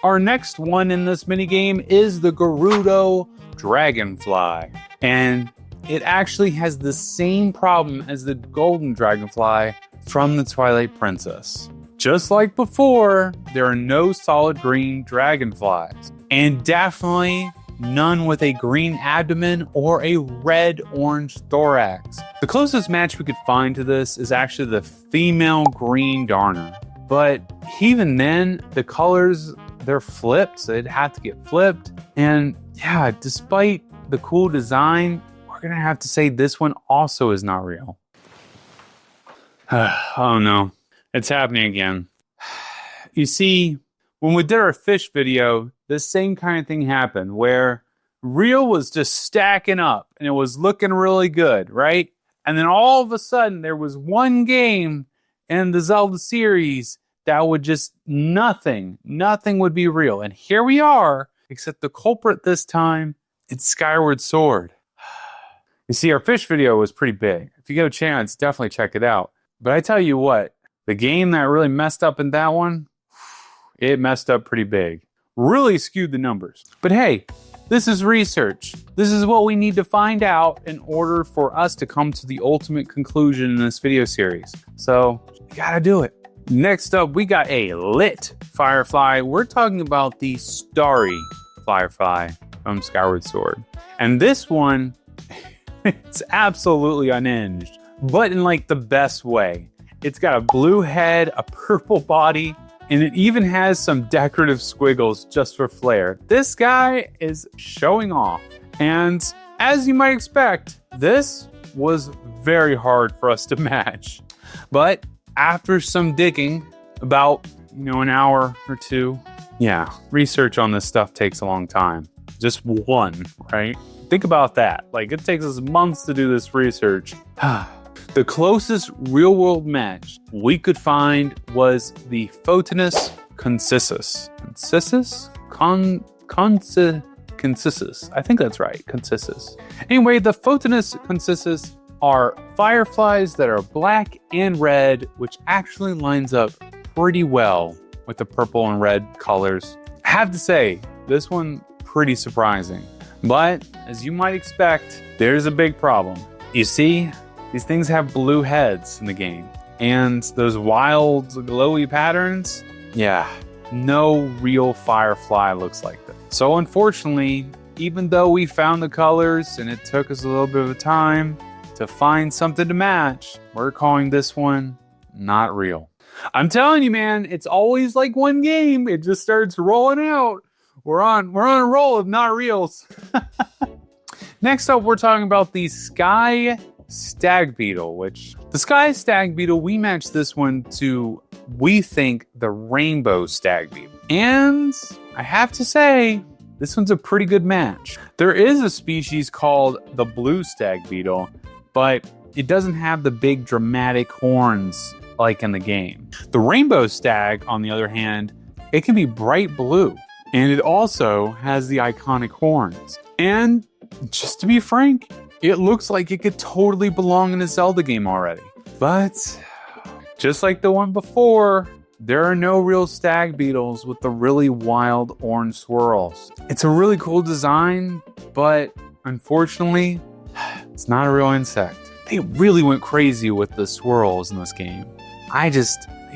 Our next one in this minigame is the Gerudo dragonfly. And it actually has the same problem as the golden dragonfly from the Twilight Princess. Just like before, there are no solid green dragonflies. And definitely none with a green abdomen or a red-orange thorax. The closest match we could find to this is actually the female green darner. But even then, the colors, they're flipped, so it'd have to get flipped. And yeah, despite the cool design, we're gonna have to say this one also is not real. Oh no, it's happening again. You see, when we did our fish video, the same kind of thing happened where Reel was just stacking up and it was looking really good, right? And then all of a sudden there was one game in the Zelda series that would just nothing would be real. And here we are, except the culprit this time, it's Skyward Sword. You see, our fish video was pretty big. If you get a chance, definitely check it out. But I tell you what, the game that really messed up in that one, it messed up pretty big. Really skewed the numbers. But hey, this is research. This is what we need to find out in order for us to come to the ultimate conclusion in this video series. So, you gotta do it. Next up, we got a lit firefly. We're talking about the Starry firefly from Skyward Sword. And this one, it's absolutely unhinged, but in like the best way. It's got a blue head, a purple body, and it even has some decorative squiggles just for flair. This guy is showing off. And as you might expect, this was very hard for us to match. But after some digging, about, an hour or two, research on this stuff takes a long time. Just one, right? Think about that. Like, it takes us months to do this research. The closest real-world match we could find was the Photinus concisus. Concisus. I think that's right. Concisus. Anyway, the Photinus concisus are fireflies that are black and red, which actually lines up pretty well with the purple and red colors. I have to say, this one pretty surprising. But as you might expect, there's a big problem. You see, these things have blue heads in the game. And those wild, glowy patterns, no real firefly looks like that. So unfortunately, even though we found the colors and it took us a little bit of time to find something to match, we're calling this one not real. I'm telling you, man, it's always like one game. It just starts rolling out. We're on a roll of not reals. Next up, we're talking about the Sky Stag Beetle, which the Sky Stag Beetle, we matched this one to, we think, the Rainbow Stag Beetle. And I have to say, this one's a pretty good match. There is a species called the blue stag beetle, but it doesn't have the big dramatic horns like in the game. The rainbow stag, on the other hand, it can be bright blue, and it also has the iconic horns. And just to be frank, it looks like it could totally belong in a Zelda game already. But just like the one before, there are no real stag beetles with the really wild orange swirls. It's a really cool design, but unfortunately, it's not a real insect. They really went crazy with the swirls in this game. They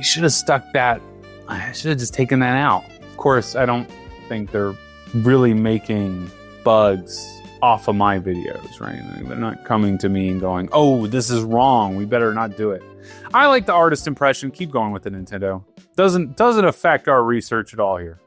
should have stuck that. I should have just taken that out. Of course, I don't think they're really making bugs off of my videos, right? They're not coming to me and going, oh, this is wrong, we better not do it. I like the artist impression. Keep going with it, Nintendo. Doesn't affect our research at all here.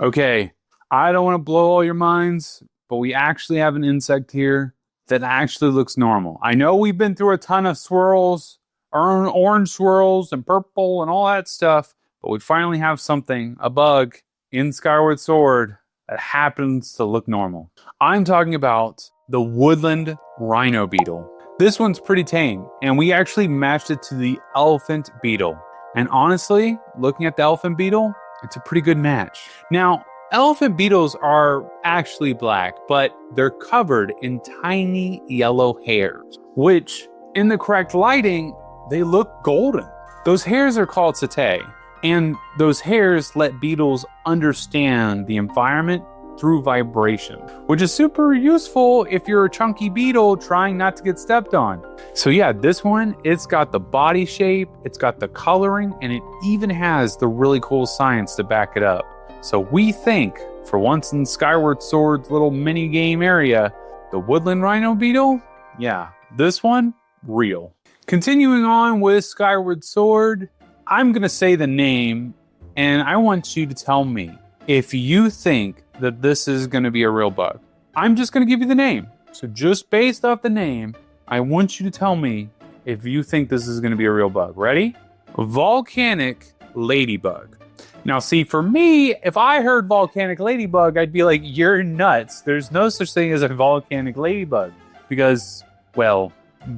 Okay, I don't want to blow all your minds, but we actually have an insect here that actually looks normal. I know we've been through a ton of swirls, orange swirls and purple and all that stuff, but we finally have something, a bug in Skyward Sword that happens to look normal. I'm talking about the woodland rhino beetle. This one's pretty tame, and we actually matched it to the elephant beetle. And honestly, looking at the elephant beetle, it's a pretty good match. Now, elephant beetles are actually black, but they're covered in tiny yellow hairs, which in the correct lighting, they look golden. Those hairs are called setae, and those hairs let beetles understand the environment through vibration, which is super useful if you're a chunky beetle trying not to get stepped on. So yeah, this one, it's got the body shape, it's got the coloring, and it even has the really cool science to back it up. So we think, for once in Skyward Sword's little mini game area, the woodland rhino beetle, yeah, this one, real. Continuing on with Skyward Sword, I'm gonna say the name, and I want you to tell me if you think that this is gonna be a real bug. I'm just gonna give you the name. So just based off the name, I want you to tell me if you think this is gonna be a real bug. Ready? Volcanic ladybug. Now see, for me, if I heard volcanic ladybug, I'd be like, you're nuts. There's no such thing as a volcanic ladybug because, well,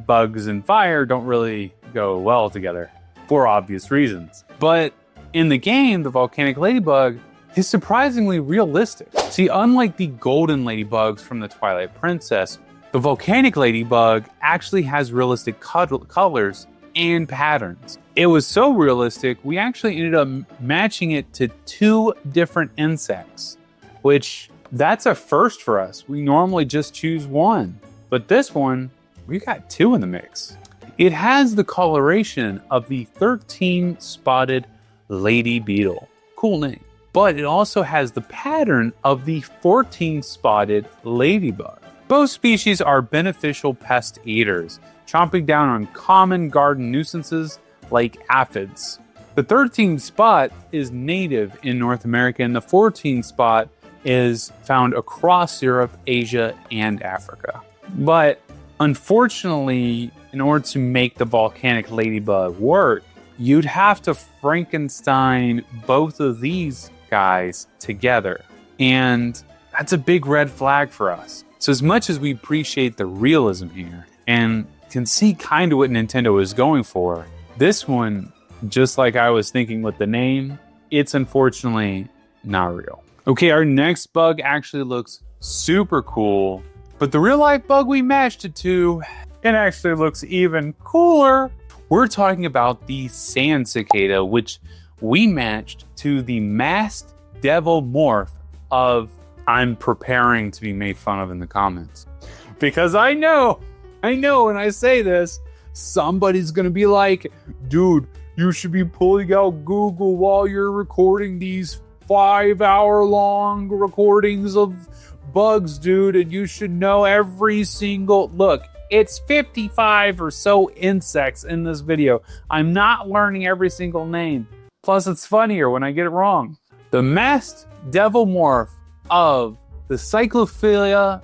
bugs and fire don't really go well together for obvious reasons. But in the game, the volcanic ladybug is surprisingly realistic. See, unlike the golden ladybugs from the Twilight Princess, the volcanic ladybug actually has realistic colors and patterns. It was so realistic, we actually ended up matching it to 2 different insects, which that's a first for us. We normally just choose 1, but this one, we got 2 in the mix. It has the coloration of the 13-spotted lady beetle. Cool name. But it also has the pattern of the 14-spotted ladybug. Both species are beneficial pest eaters, chomping down on common garden nuisances like aphids. The 13 spot is native in North America, and the 14 spot is found across Europe, Asia, and Africa. But unfortunately, in order to make the volcanic ladybug work, you'd have to Frankenstein both of these guys together. And that's a big red flag for us. So as much as we appreciate the realism here and can see kind of what Nintendo is going for, this one, just like I was thinking with the name, it's unfortunately not real. Okay, our next bug actually looks super cool, but the real life bug we matched it to, it actually looks even cooler. We're talking about the sand cicada, which we matched to the masked devil morph of I'm preparing to be made fun of in the comments. Because I know when I say this, somebody's gonna be like, dude, you should be pulling out Google while you're recording these 5-hour-long recordings of bugs, dude, and you should know every single... Look, it's 55 or so insects in this video. I'm not learning every single name. Plus, it's funnier when I get it wrong. The masked devil morph of the Cyclochila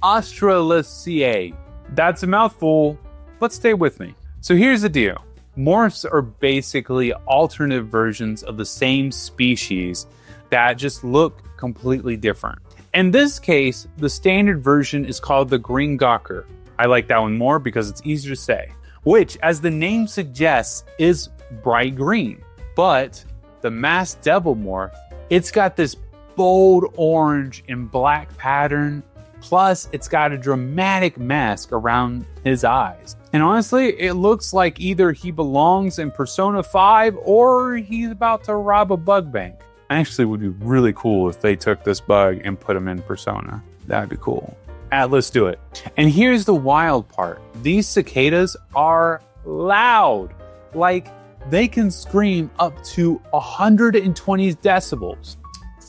australisiae. That's a mouthful, but stay with me. So here's the deal. Morphs are basically alternate versions of the same species that just look completely different. In this case, the standard version is called the green gawker. I like that one more because it's easier to say, which, as the name suggests, is bright green. But the masked devil morph, it's got this bold orange and black pattern, plus it's got a dramatic mask around his eyes. And honestly, it looks like either he belongs in Persona 5 or he's about to rob a bug bank. Actually, it would be really cool if they took this bug and put him in Persona. That'd be cool. Let's do it. And here's the wild part. These cicadas are loud. Like, they can scream up to 120 decibels.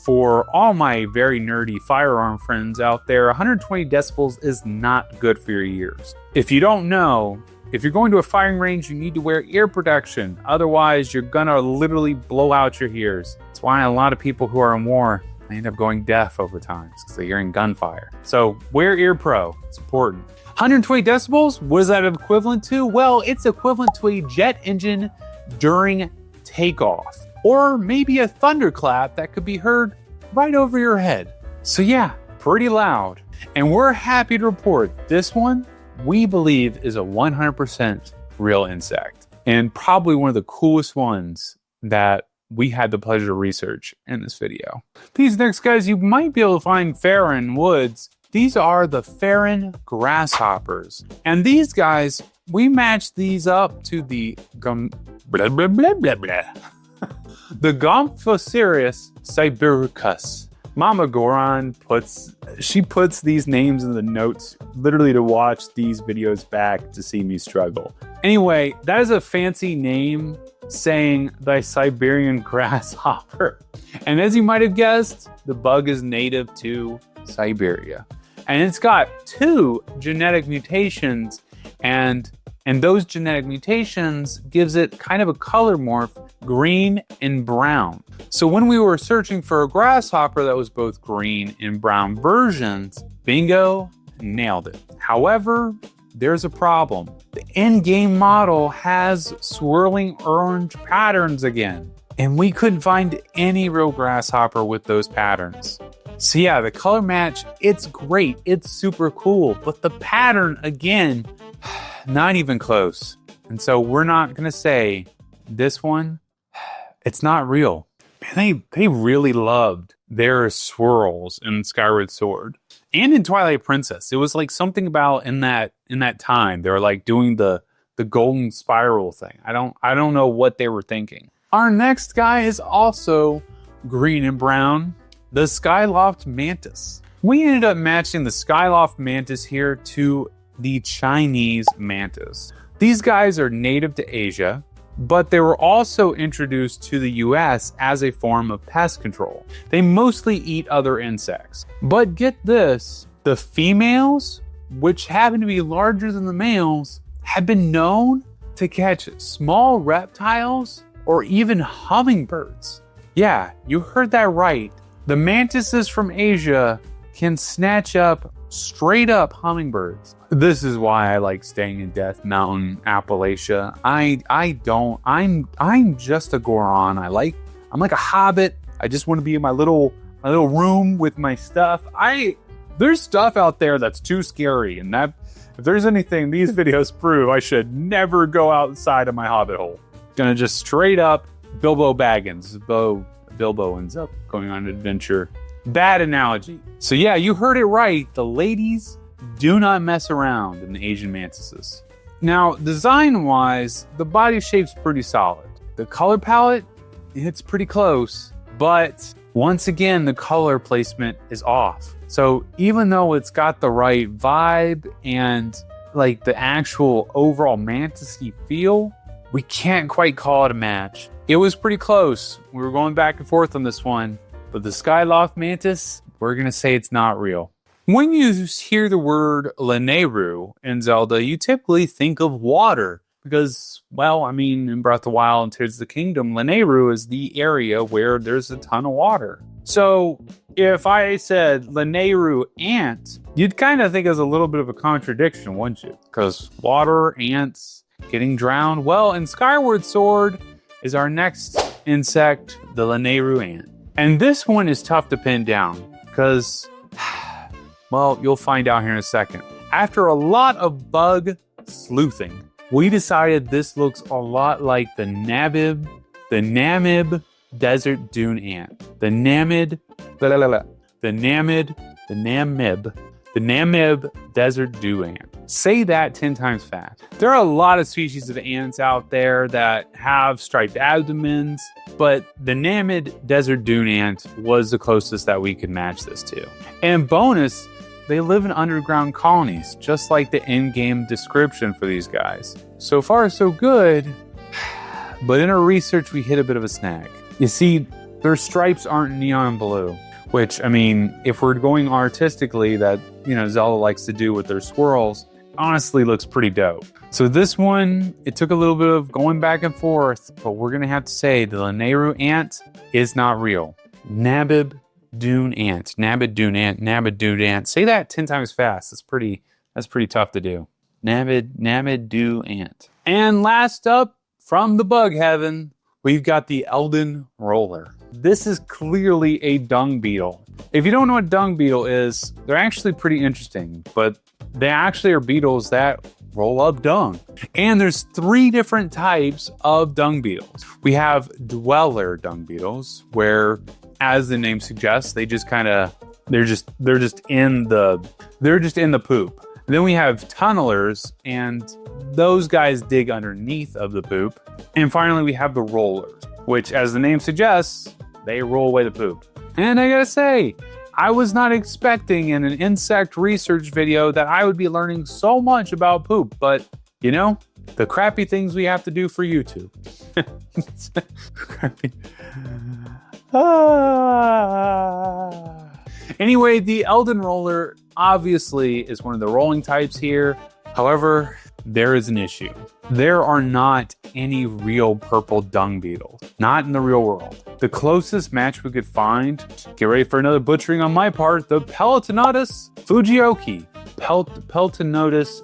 For all my very nerdy firearm friends out there, 120 decibels is not good for your ears. If you don't know, if you're going to a firing range, you need to wear ear protection. Otherwise, you're gonna literally blow out your ears. That's why a lot of people who are in war, they end up going deaf over time because they're hearing gunfire. So wear ear pro, it's important. 120 decibels, what is that equivalent to? Well, it's equivalent to a jet engine during takeoff, or maybe a thunderclap that could be heard right over your head. So yeah, pretty loud. And we're happy to report this one, we believe, is a 100% real insect, and probably one of the coolest ones that we had the pleasure to research in this video. These next guys you might be able to find fair in woods. These are the Farron grasshoppers. And these guys, we matched these up to the the Gomphocereus sibiricus. Mama Goron puts these names in the notes literally to watch these videos back to see me struggle. Anyway, that is a fancy name saying the Siberian grasshopper. And as you might have guessed, the bug is native to Siberia. And it's got 2 genetic mutations, and those genetic mutations gives it kind of a color morph, green and brown. So when we were searching for a grasshopper that was both green and brown versions, bingo, nailed it. However, there's a problem. The in-game model has swirling orange patterns again, and we couldn't find any real grasshopper with those patterns. So yeah, the color match, it's great, it's super cool, but the pattern, again, not even close. And so we're not gonna say this one, it's not real. Man, they really loved their swirls in Skyward Sword and in Twilight Princess. It was like something about in that time they were like doing the golden spiral thing. I don't know what they were thinking. Our next guy is also green and brown, the Skyloft mantis. We ended up matching the Skyloft mantis here to the Chinese mantis. These guys are native to Asia, but they were also introduced to the US as a form of pest control. They mostly eat other insects. But get this, the females, which happen to be larger than the males, have been known to catch small reptiles or even hummingbirds. Yeah, you heard that right. The mantises from Asia can snatch up straight up hummingbirds. This is why I like staying in Death Mountain, Appalachia. I'm just a Goron. I'm like a hobbit. I just want to be in my little room with my stuff. There's stuff out there that's too scary, and that if there's anything these videos prove, I should never go outside of my hobbit hole. Gonna just straight up Bilbo Baggins. Bilbo ends up going on an adventure. Bad analogy. So yeah, you heard it right. The ladies do not mess around in the Asian mantises. Now, design-wise, the body shape's pretty solid. The color palette, it's pretty close. But once again, the color placement is off. So even though it's got the right vibe and like the actual overall mantis-y feel, we can't quite call it a match. It was pretty close. We were going back and forth on this one. But the Skyloft mantis, we're going to say it's not real. When you hear the word Lanayru in Zelda, you typically think of water. Because, well, I mean, in Breath of the Wild and Tears of the Kingdom, Lanayru is the area where there's a ton of water. So if I said Lanayru ant, you'd kind of think it was a little bit of a contradiction, wouldn't you? Because water, ants, getting drowned. Well, in Skyward Sword is our next insect, the Lanayru ant. And this one is tough to pin down because, well, you'll find out here in a second. After a lot of bug sleuthing, we decided this looks a lot like the Namib desert dune ant. The Namib desert dune ant. Say that 10 times fast. There are a lot of species of ants out there that have striped abdomens, but the Namib desert dune ant was the closest that we could match this to. And bonus, they live in underground colonies, just like the in-game description for these guys. So far, so good, but in our research, we hit a bit of a snag. You see, their stripes aren't neon blue, which, I mean, if we're going artistically that, Zelda likes to do with their swirls, honestly looks pretty dope. So this one, it took a little bit of going back and forth, but we're going to have to say the Lanayru ant is not real. Namib dune ant. Say that 10 times fast. That's pretty tough to do. Namib dune ant. And last up, from the bug heaven, we've got the Elden roller. This is clearly a dung beetle. If you don't know what dung beetle is, they're actually pretty interesting, but they actually are beetles that roll up dung. And there's 3 different types of dung beetles. We have dweller dung beetles, where, as the name suggests, they just kind of they're just in the poop. And then we have tunnelers, and those guys dig underneath of the poop. And finally, we have the rollers, which, as the name suggests, they roll away the poop. And I gotta say, I was not expecting in an insect research video that I would be learning so much about poop, but the crappy things we have to do for YouTube. Anyway, the Elden roller obviously is one of the rolling types here. However, there is an issue. There are not any real purple dung beetles. Not in the real world. The closest match we could find, get ready for another butchering on my part, the Peltonotus fujioki. Peltonotus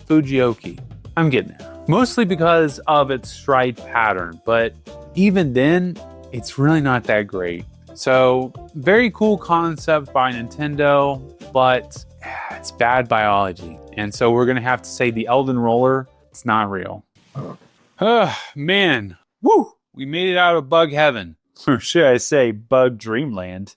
fujioki. I'm getting there. Mostly because of its striped pattern, but even then, it's really not that great. So, very cool concept by Nintendo, but it's bad biology. And so we're going to have to say the Elden roller, it's not real. Man. Woo! We made it out of bug heaven. Or should I say bug dreamland?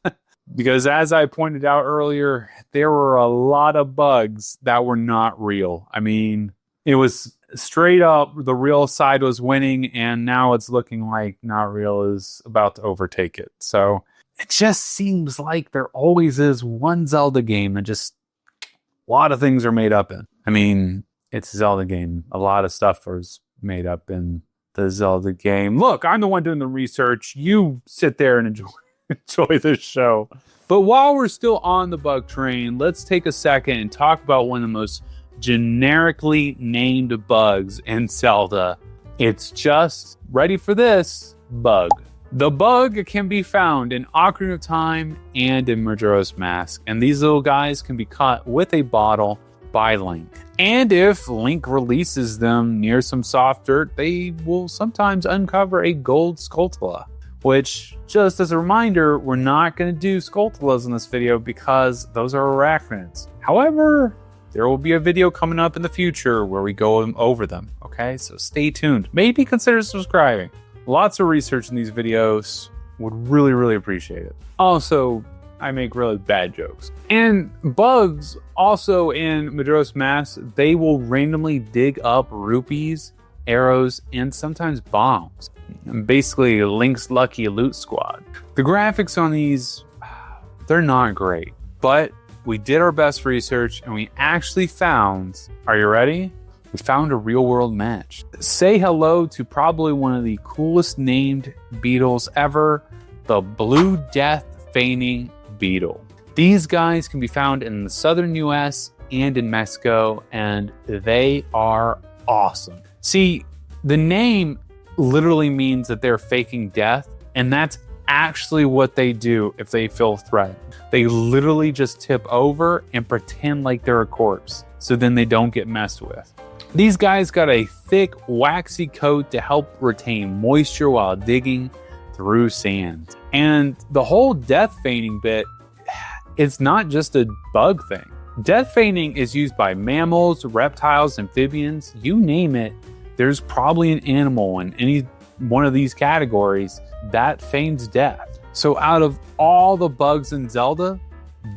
Because as I pointed out earlier, there were a lot of bugs that were not real. I mean, it was straight up, the real side was winning, and now it's looking like not real is about to overtake it. So it just seems like there always is one Zelda game that just a lot of things are made up in. I mean, it's a Zelda game. A lot of stuff is made up in the Zelda game. Look, I'm the one doing the research. You sit there and enjoy this show. But while we're still on the bug train, let's take a second and talk about one of the most generically named bugs in Zelda. It's just, ready for this, bug. The bug can be found in Ocarina of Time and in Majora's Mask, and these little guys can be caught with a bottle by Link. And if Link releases them near some soft dirt, they will sometimes uncover a gold Skulltula, which, just as a reminder, we're not going to do Skulltulas in this video because those are arachnids. However, there will be a video coming up in the future where we go over them, okay? So stay tuned. Maybe consider subscribing. Lots of research in these videos. Would really, really appreciate it. Also, I make really bad jokes. And bugs, also in Majora's Mask, they will randomly dig up rupees, arrows, and sometimes bombs. Basically, Link's Lucky Loot Squad. The graphics on these, they're not great. But we did our best research and we actually found, are you ready? We found a real world match. Say hello to probably one of the coolest named beetles ever, the blue death-feigning beetle. These guys can be found in the southern US and in Mexico, and they are awesome. See, the name literally means that they're faking death, and that's actually what they do if they feel threatened. They literally just tip over and pretend like they're a corpse, so then they don't get messed with. These guys got a thick, waxy coat to help retain moisture while digging through sand. And the whole death-feigning bit, it's not just a bug thing. Death-feigning is used by mammals, reptiles, amphibians, you name it. There's probably an animal in any one of these categories that feigns death. So out of all the bugs in Zelda,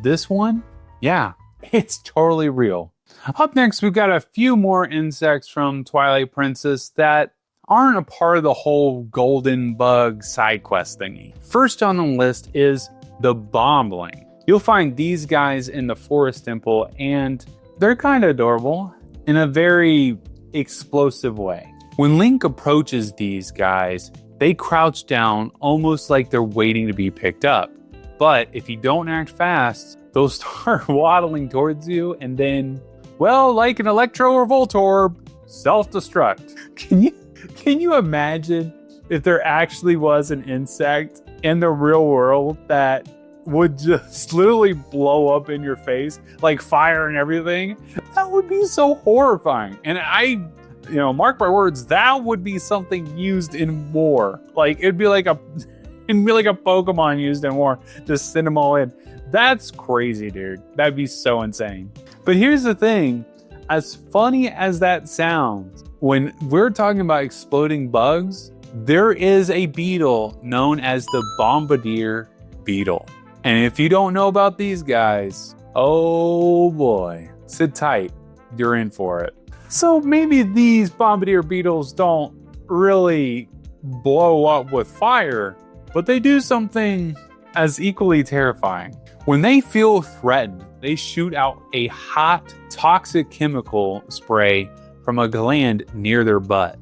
this one, yeah, it's totally real. Up next, we've got a few more insects from Twilight Princess that aren't a part of the whole golden bug side quest thingy. First on the list is the bombling. You'll find these guys in the forest temple, and they're kind of adorable in a very explosive way. When Link approaches these guys, they crouch down almost like they're waiting to be picked up. But if you don't act fast, they'll start waddling towards you and then, well, like an Electro or Voltorb, self-destruct. Can you imagine if there actually was an insect in the real world that would just literally blow up in your face, like fire and everything? That would be so horrifying. And mark my words, that would be something used in war. Like it'd be like a Pokemon used in war. Just send them all in. That's crazy, dude. That'd be so insane. But here's the thing, as funny as that sounds, when we're talking about exploding bugs, there is a beetle known as the bombardier beetle. And if you don't know about these guys, oh boy, sit tight, you're in for it. So maybe these bombardier beetles don't really blow up with fire, but they do something as equally terrifying. When they feel threatened, they shoot out a hot, toxic chemical spray from a gland near their butt.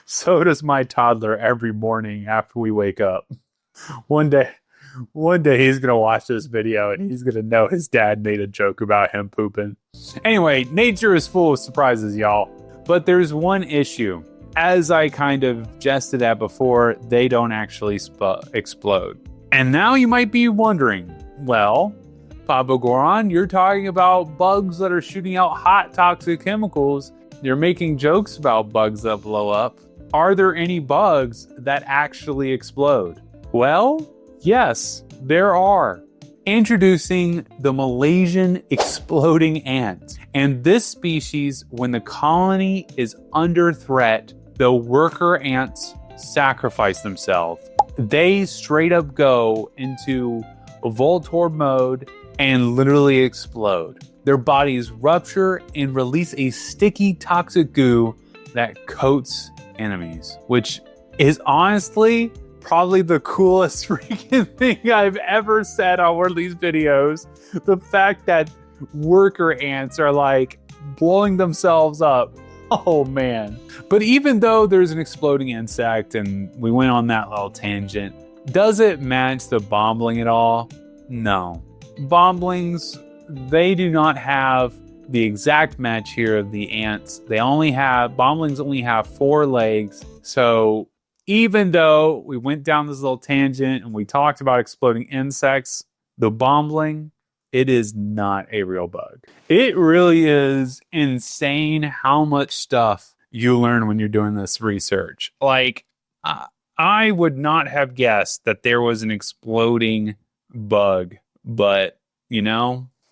So does my toddler every morning after we wake up. One day he's going to watch this video and he's going to know his dad made a joke about him pooping. Anyway, nature is full of surprises, y'all. But there's one issue. As I kind of jested at before, they don't actually explode. And now you might be wondering, well, Papa Goron, you're talking about bugs that are shooting out hot toxic chemicals. You're making jokes about bugs that blow up. Are there any bugs that actually explode? Well, yes, there are. Introducing the Malaysian exploding ant. And this species, when the colony is under threat, the worker ants sacrifice themselves. They straight up go into Voltorb mode and literally explode. Their bodies rupture and release a sticky toxic goo that coats enemies, which is honestly probably the coolest freaking thing I've ever said on one of these videos. The fact that worker ants are like blowing themselves up. Oh man. But even though there's an exploding insect and we went on that little tangent, does it match the bombling at all? No. Bomblings, they do not have the exact match here of the ants. Bomblings only have 4 legs. So even though we went down this little tangent and we talked about exploding insects, the bombling, it is not a real bug. It really is insane how much stuff you learn when you're doing this research. Like, I would not have guessed that there was an exploding bug, but,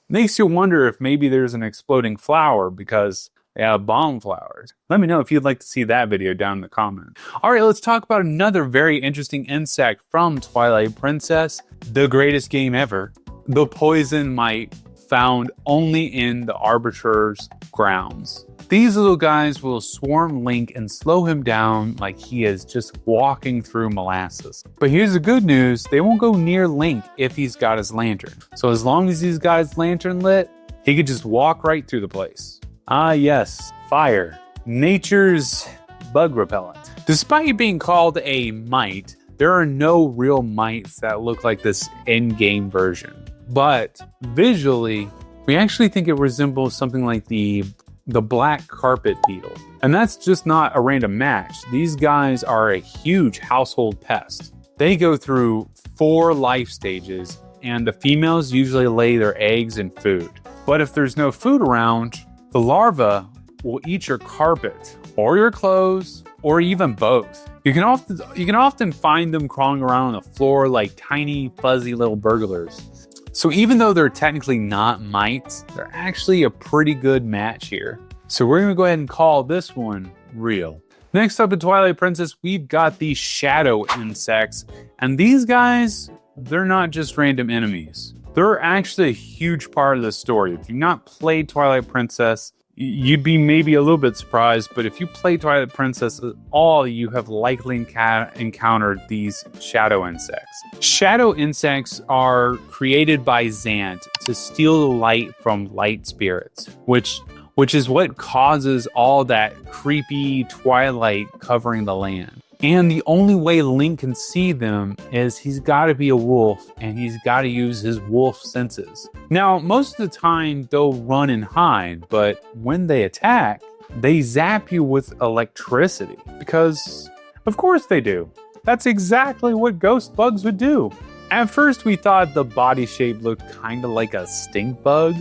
makes you wonder if maybe there's an exploding flower because they have bomb flowers. Let me know if you'd like to see that video down in the comments. All right, let's talk about another very interesting insect from Twilight Princess, the greatest game ever. The poison mite, found only in the Arbiter's grounds. These little guys will swarm Link and slow him down like he is just walking through molasses. But here's the good news, they won't go near Link if he's got his lantern. So as long as he's got his lantern lit, he could just walk right through the place. Ah yes, fire, nature's bug repellent. Despite being called a mite, there are no real mites that look like this in-game version. But visually, we actually think it resembles something like the black carpet beetle. And that's just not a random match. These guys are a huge household pest. They go through 4 life stages, and the females usually lay their eggs in food. But if there's no food around, the larvae will eat your carpet or your clothes or even both. You can often find them crawling around on the floor like tiny fuzzy little burglars. So even though they're technically not mites, they're actually a pretty good match here. So we're going to go ahead and call this one real. Next up in Twilight Princess, we've got the shadow insects. And these guys, they're not just random enemies. They're actually a huge part of the story. If you've not played Twilight Princess, you'd be maybe a little bit surprised, but if you play Twilight Princess at all, you have likely encountered these shadow insects. Shadow insects are created by Zant to steal the light from light spirits, which is what causes all that creepy twilight covering the land. And the only way Link can see them is he's got to be a wolf, and he's got to use his wolf senses. Now, most of the time, they'll run and hide, but when they attack, they zap you with electricity. Because, of course they do. That's exactly what ghost bugs would do. At first, we thought the body shape looked kind of like a stink bug,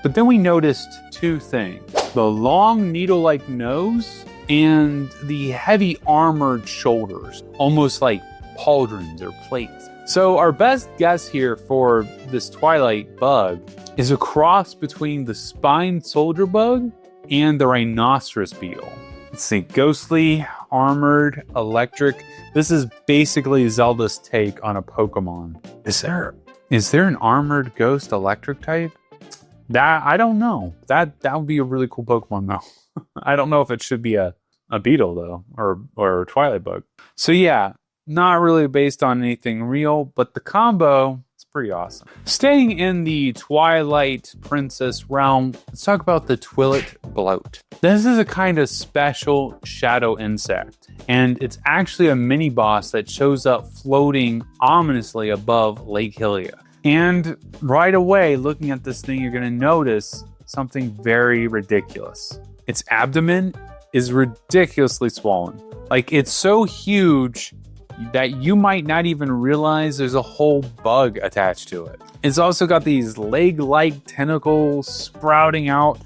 but then we noticed two things. The long needle-like nose and the heavy armored shoulders, almost like pauldrons or plates. So our best guess here for this Twilight bug is a cross between the spined soldier bug and the rhinoceros beetle. Let's see, ghostly, armored, electric. This is basically Zelda's take on a Pokemon. Is there an armored ghost electric type? That I don't know. That would be a really cool Pokemon though. I don't know if it should be a beetle though, or a Twilight bug. So yeah, not really based on anything real, but the combo is pretty awesome. Staying in the Twilight Princess realm, let's talk about the Twilight bloat. This is a kind of special shadow insect, and it's actually a mini boss that shows up floating ominously above Lake Hylia. And right away, looking at this thing, you're going to notice something very ridiculous. Its abdomen is ridiculously swollen. Like, it's so huge that you might not even realize there's a whole bug attached to it. It's also got these leg-like tentacles sprouting out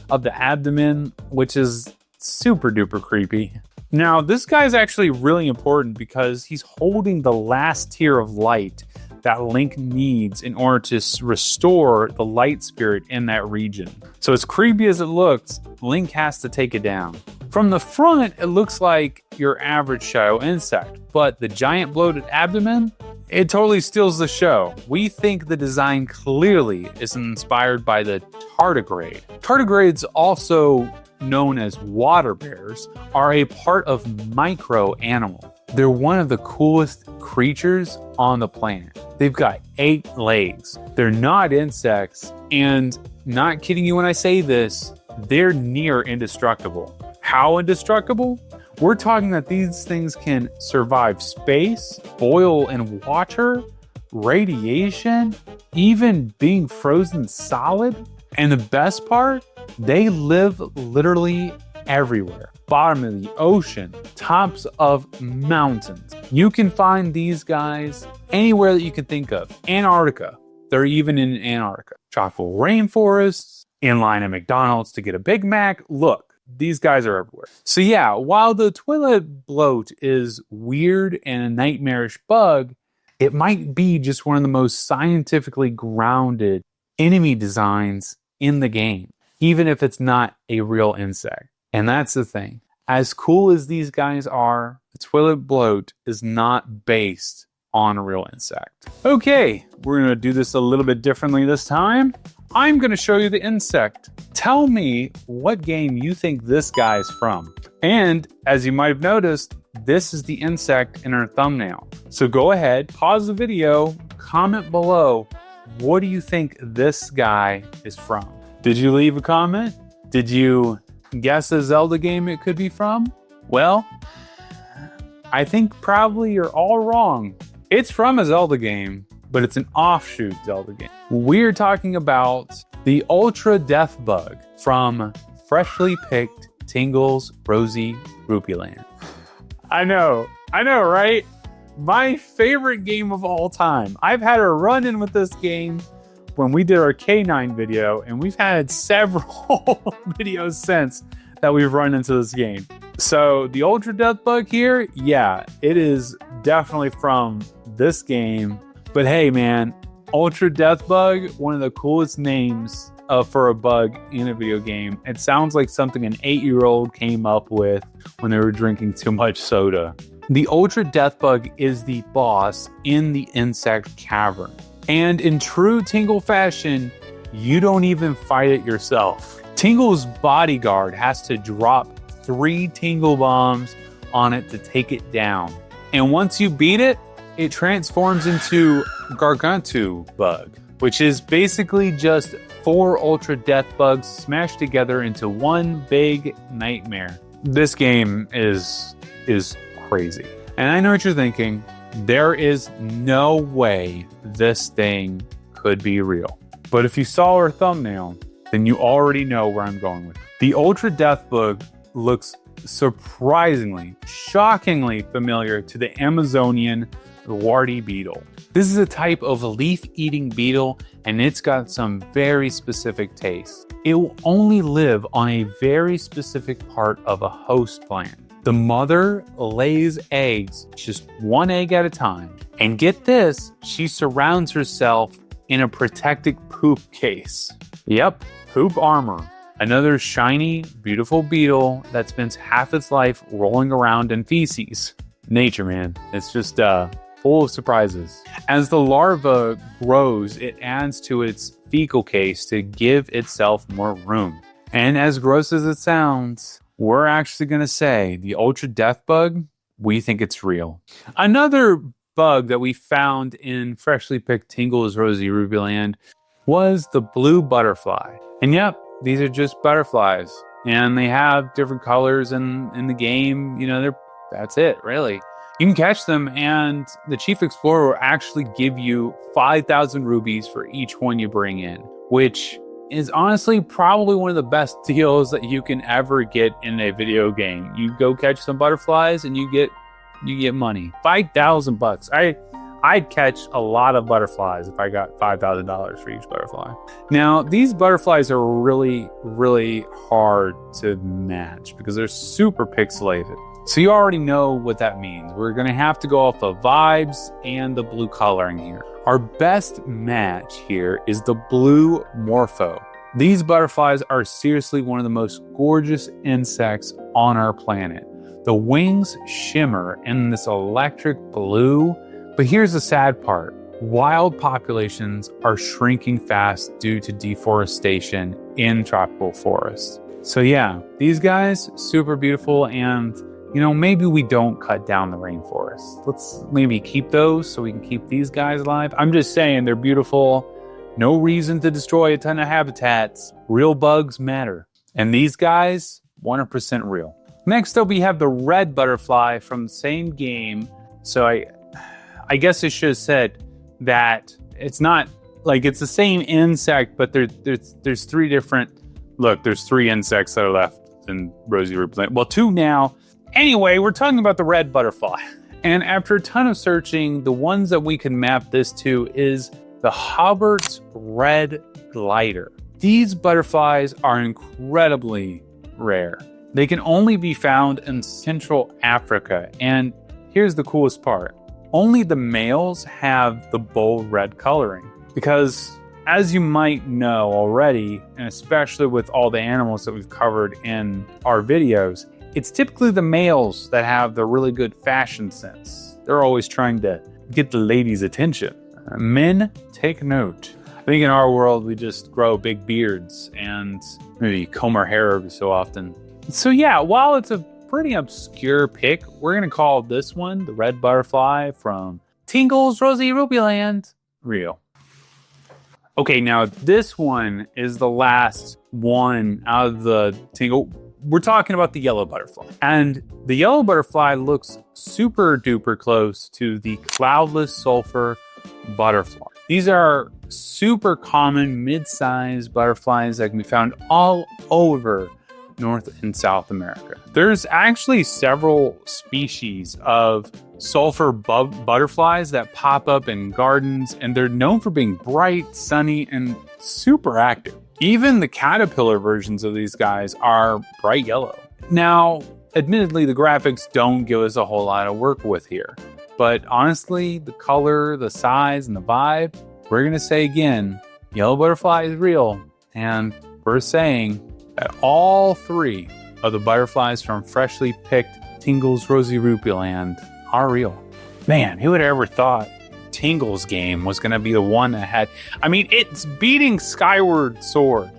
of the abdomen, which is super duper creepy. Now, this guy's actually really important because he's holding the last tier of light that Link needs in order to restore the light spirit in that region. So as creepy as it looks, Link has to take it down. From the front, it looks like your average shadow insect, but the giant bloated abdomen, it totally steals the show. We think the design clearly is inspired by the tardigrade. Tardigrades, also known as water bears, are a part of micro animal. They're one of the coolest creatures on the planet. They've got 8 legs. They're not insects, and not kidding you when I say this, they're near indestructible. How indestructible? We're talking that these things can survive space, boil in water, radiation, even being frozen solid. And the best part, they live literally everywhere. Bottom of the ocean, tops of mountains. You can find these guys anywhere that you can think of. Antarctica, they're even in Antarctica. Tropical rainforests, in line at McDonald's to get a Big Mac. Look, these guys are everywhere. So yeah, while the Twilight bloat is weird and a nightmarish bug, it might be just one of the most scientifically grounded enemy designs in the game, even if it's not a real insect. And that's the thing. As cool as these guys are, the Twilight bloat is not based on a real insect. Okay, we're going to do this a little bit differently this time. I'm going to show you the insect. Tell me what game you think this guy's from. And as you might have noticed, this is the insect in our thumbnail. So go ahead, pause the video, comment below, what do you think this guy is from? Did you leave a comment? Did you guess a Zelda game it could be from? Well, I think probably you're all wrong. It's from a Zelda game, but it's an offshoot Zelda game. We're talking about the Ultra Death Bug from Freshly Picked Tingle's Rosy Rupee Land. I know, right? My favorite game of all time. I've had a run-in with this game when we did our K9 video, and we've had several videos since that we've run into this game. So the Ultra Death Bug here, yeah, it is definitely from this game. But hey, man, Ultra Death Bug, one of the coolest names for a bug in a video game. It sounds like something an 8-year-old came up with when they were drinking too much soda. The Ultra Death Bug is the boss in the insect cavern. And in true Tingle fashion, you don't even fight it yourself. Tingle's bodyguard has to drop 3 Tingle bombs on it to take it down. And once you beat it, it transforms into Gargantu Bug, which is basically just 4 Ultra Death Bugs smashed together into one big nightmare. This game is crazy. And I know what you're thinking. There is no way this thing could be real. But if you saw our thumbnail, then you already know where I'm going with it. The Ultra Death Bug looks surprisingly, shockingly familiar to the Amazonian warty beetle. This is a type of leaf-eating beetle, and it's got some very specific tastes. It will only live on a very specific part of a host plant. The mother lays eggs, just 1 egg at a time. And get this, she surrounds herself in a protective poop case. Yep, poop armor. Another shiny, beautiful beetle that spends half its life rolling around in feces. Nature, man. It's just full of surprises. As the larva grows, it adds to its fecal case to give itself more room. And as gross as it sounds, we're actually going to say the Ultra Death Bug, we think it's real. Another bug that we found in freshly picked Tingle's Rosy Ruby Land was the blue butterfly. And yep, these are just butterflies. And they have different colors in the game. You know, that's it, really. You can catch them, and the Chief Explorer will actually give you 5,000 rubies for each one you bring in, which is honestly probably one of the best deals that you can ever get in a video game. You go catch some butterflies and you get money. $5,000. I'd catch a lot of butterflies if I got $5,000 for each butterfly. Now, these butterflies are really, really hard to match because they're super pixelated. So you already know what that means. We're going to have to go off of vibes and the blue coloring here. Our best match here is the blue morpho. These butterflies are seriously one of the most gorgeous insects on our planet. The wings shimmer in this electric blue, but here's the sad part. Wild populations are shrinking fast due to deforestation in tropical forests. So yeah, these guys, super beautiful, and you know, maybe we don't cut down the rainforest. Let's maybe keep those so we can keep these guys alive. I'm just saying, they're beautiful. No reason to destroy a ton of habitats. Real bugs matter. And these guys, 100% real. Next up, we have the red butterfly from the same game. So I guess I should have said that it's not like it's the same insect, but there's 3 different. Look, there's 3 insects that are left in Rosy Ruby Land. Well, 2 now. Anyway, we're talking about the red butterfly. And after a ton of searching, the ones that we can map this to is the Hobbart's red glider. These butterflies are incredibly rare. They can only be found in Central Africa. And here's the coolest part. Only the males have the bold red coloring. Because as you might know already, and especially with all the animals that we've covered in our videos, it's typically the males that have the really good fashion sense. They're always trying to get the ladies' attention. Men, take note. I think in our world, we just grow big beards and maybe comb our hair every so often. So yeah, while it's a pretty obscure pick, we're going to call this one, the red butterfly from Tingle's Rosy Ruby Land, real. Okay, now this one is the last one out of the Tingle. We're talking about the yellow butterfly. And the yellow butterfly looks super duper close to the cloudless sulfur butterfly. These are super common mid-sized butterflies that can be found all over North and South America. There's actually several species of sulfur butterflies that pop up in gardens, and they're known for being bright, sunny, and super active. Even the caterpillar versions of these guys are bright yellow. Now, admittedly, the graphics don't give us a whole lot of work with here. But honestly, the color, the size, and the vibe, we're going to say again, yellow butterfly is real. And we're saying that all 3 of the butterflies from freshly picked Tingle's Rosy Rupee Land are real. Man, who would have ever thought Tingle's game was going to be the one that had... I mean, it's beating Skyward Sword.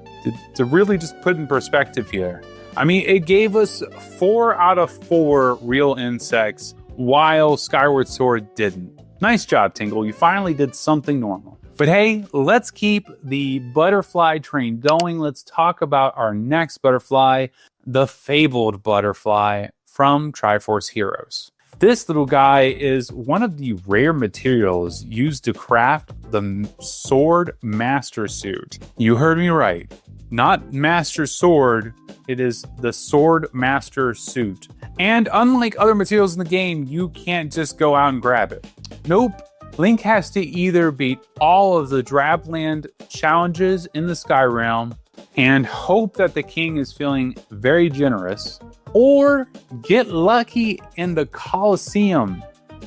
To really just put in perspective here. I mean, it gave us 4 out of 4 real insects, while Skyward Sword didn't. Nice job, Tingle. You finally did something normal. But hey, let's keep the butterfly train going. Let's talk about our next butterfly, the fabled butterfly from Triforce Heroes. This little guy is one of the rare materials used to craft the Sword Master Suit. You heard me right. Not Master Sword, it is the Sword Master Suit. And unlike other materials in the game, you can't just go out and grab it. Nope. Link has to either beat all of the Drabland challenges in the Sky Realm and hope that the king is feeling very generous, or get lucky in the Colosseum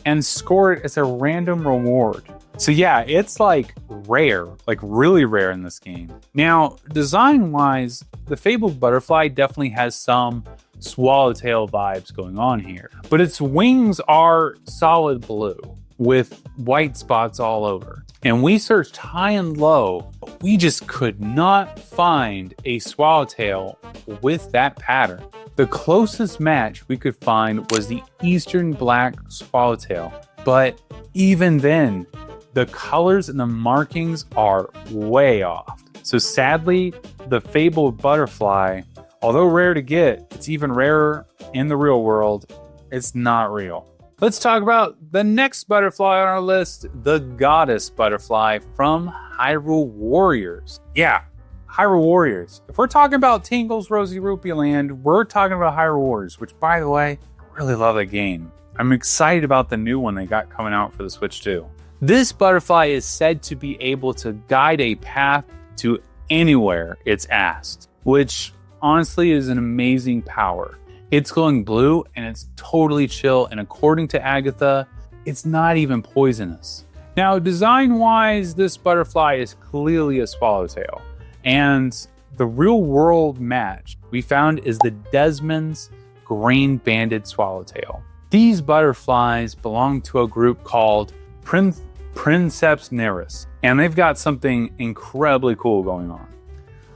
and score it as a random reward. So yeah, it's like rare, like really rare in this game. Now, design-wise, the fabled butterfly definitely has some swallowtail vibes going on here, but its wings are solid blue with white spots all over. And we searched high and low, but we just could not find a swallowtail with that pattern. The closest match we could find was the Eastern Black Swallowtail, but even then, the colors and the markings are way off. So sadly, the fabled butterfly, although rare to get, it's even rarer in the real world. It's not real. Let's talk about the next butterfly on our list, the goddess butterfly from Hyrule Warriors. Yeah, Hyrule Warriors. If we're talking about Tingle's Rosy Rupee Land, we're talking about Hyrule Warriors, which, by the way, I really love that game. I'm excited about the new one they got coming out for the Switch too. This butterfly is said to be able to guide a path to anywhere it's asked, which honestly is an amazing power. It's glowing blue and it's totally chill, and according to Agatha, it's not even poisonous. Now, design-wise, this butterfly is clearly a swallowtail, and the real-world match we found is the Desmond's grain-banded swallowtail. These butterflies belong to a group called Princeps Neris, and they've got something incredibly cool going on.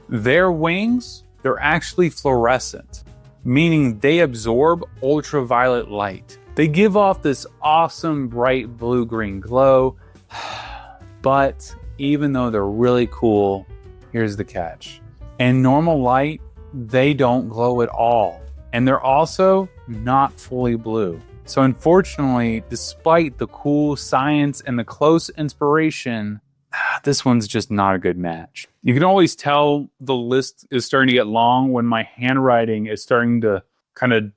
Their wings, they're actually fluorescent, meaning they absorb ultraviolet light. They give off this awesome bright blue-green glow, but even though they're really cool, here's the catch. In normal light, they don't glow at all, and they're also not fully blue. So unfortunately, despite the cool science and the close inspiration, this one's just not a good match. You can always tell the list is starting to get long when my handwriting is starting to kind of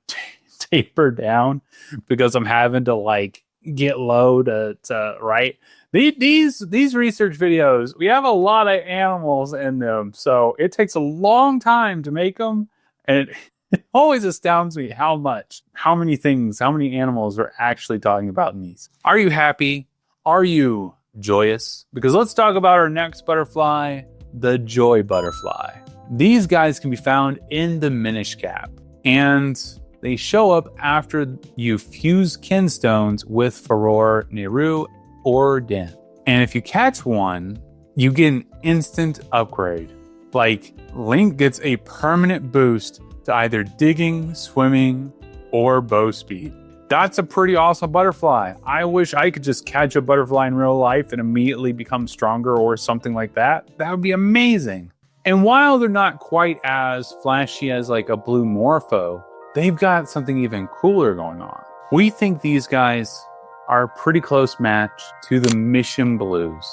taper down because I'm having to like get low to write. These research videos, we have a lot of animals in them, so it takes a long time to make them, and it always astounds me how many animals we're actually talking about in these. Are you happy? Are you joyous? Because let's talk about our next butterfly, the joy butterfly. These guys can be found in the Minish Cap, and they show up after you fuse kinstones with Furore, Neru, or Den. And if you catch one, you get an instant upgrade. Like, Link gets a permanent boost to either digging, swimming, or bow speed. That's a pretty awesome butterfly. I wish I could just catch a butterfly in real life and immediately become stronger or something like that. That would be amazing. And while they're not quite as flashy as like a blue Morpho, they've got something even cooler going on. We think these guys are a pretty close match to the Mission Blues,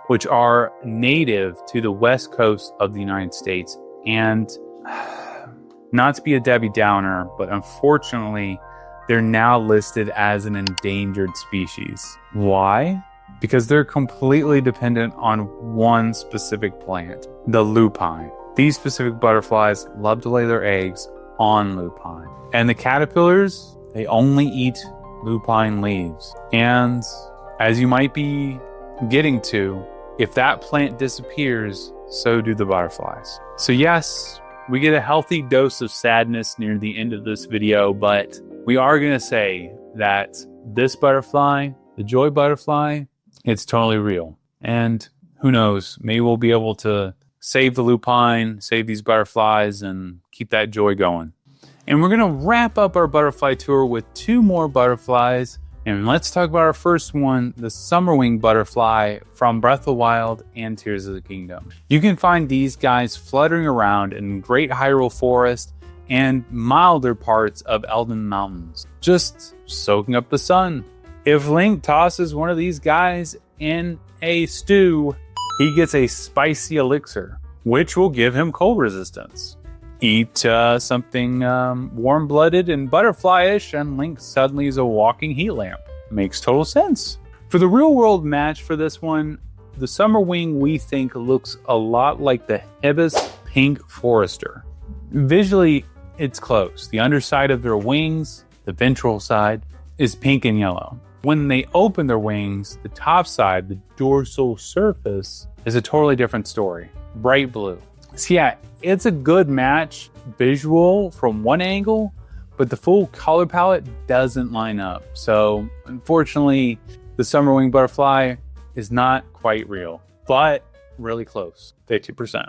which are native to the west coast of the United States. And not to be a Debbie Downer, but unfortunately, they're now listed as an endangered species. Why? because they're completely dependent on one specific plant, the lupine. These specific butterflies love to lay their eggs on lupine. And the caterpillars, they only eat lupine leaves. And as you might be getting to, if that plant disappears, so do the butterflies. So yes, we get a healthy dose of sadness near the end of this video, but we are going to say that this butterfly, the joy butterfly, it's totally real. And who knows, maybe we'll be able to save the lupine, save these butterflies, and keep that joy going. And we're going to wrap up our butterfly tour with 2 more butterflies. And let's talk about our first one, the Smotherwing butterfly from Breath of the Wild and Tears of the Kingdom. You can find these guys fluttering around in Great Hyrule Forest and milder parts of Elden Mountains, just soaking up the sun. If Link tosses one of these guys in a stew, he gets a spicy elixir, which will give him cold resistance. Eat something warm-blooded and butterfly-ish, and Link suddenly is a walking heat lamp. Makes total sense. For the real-world match for this one, the Smotherwing we think looks a lot like the Hibis pink forester. Visually, it's close. The underside of their wings, the ventral side, is pink and yellow. When they open their wings, the top side, the dorsal surface, is a totally different story. Bright blue. So yeah, it's a good match visual from one angle, but the full color palette doesn't line up. So unfortunately, the Smotherwing butterfly is not quite real, but really close, 50%.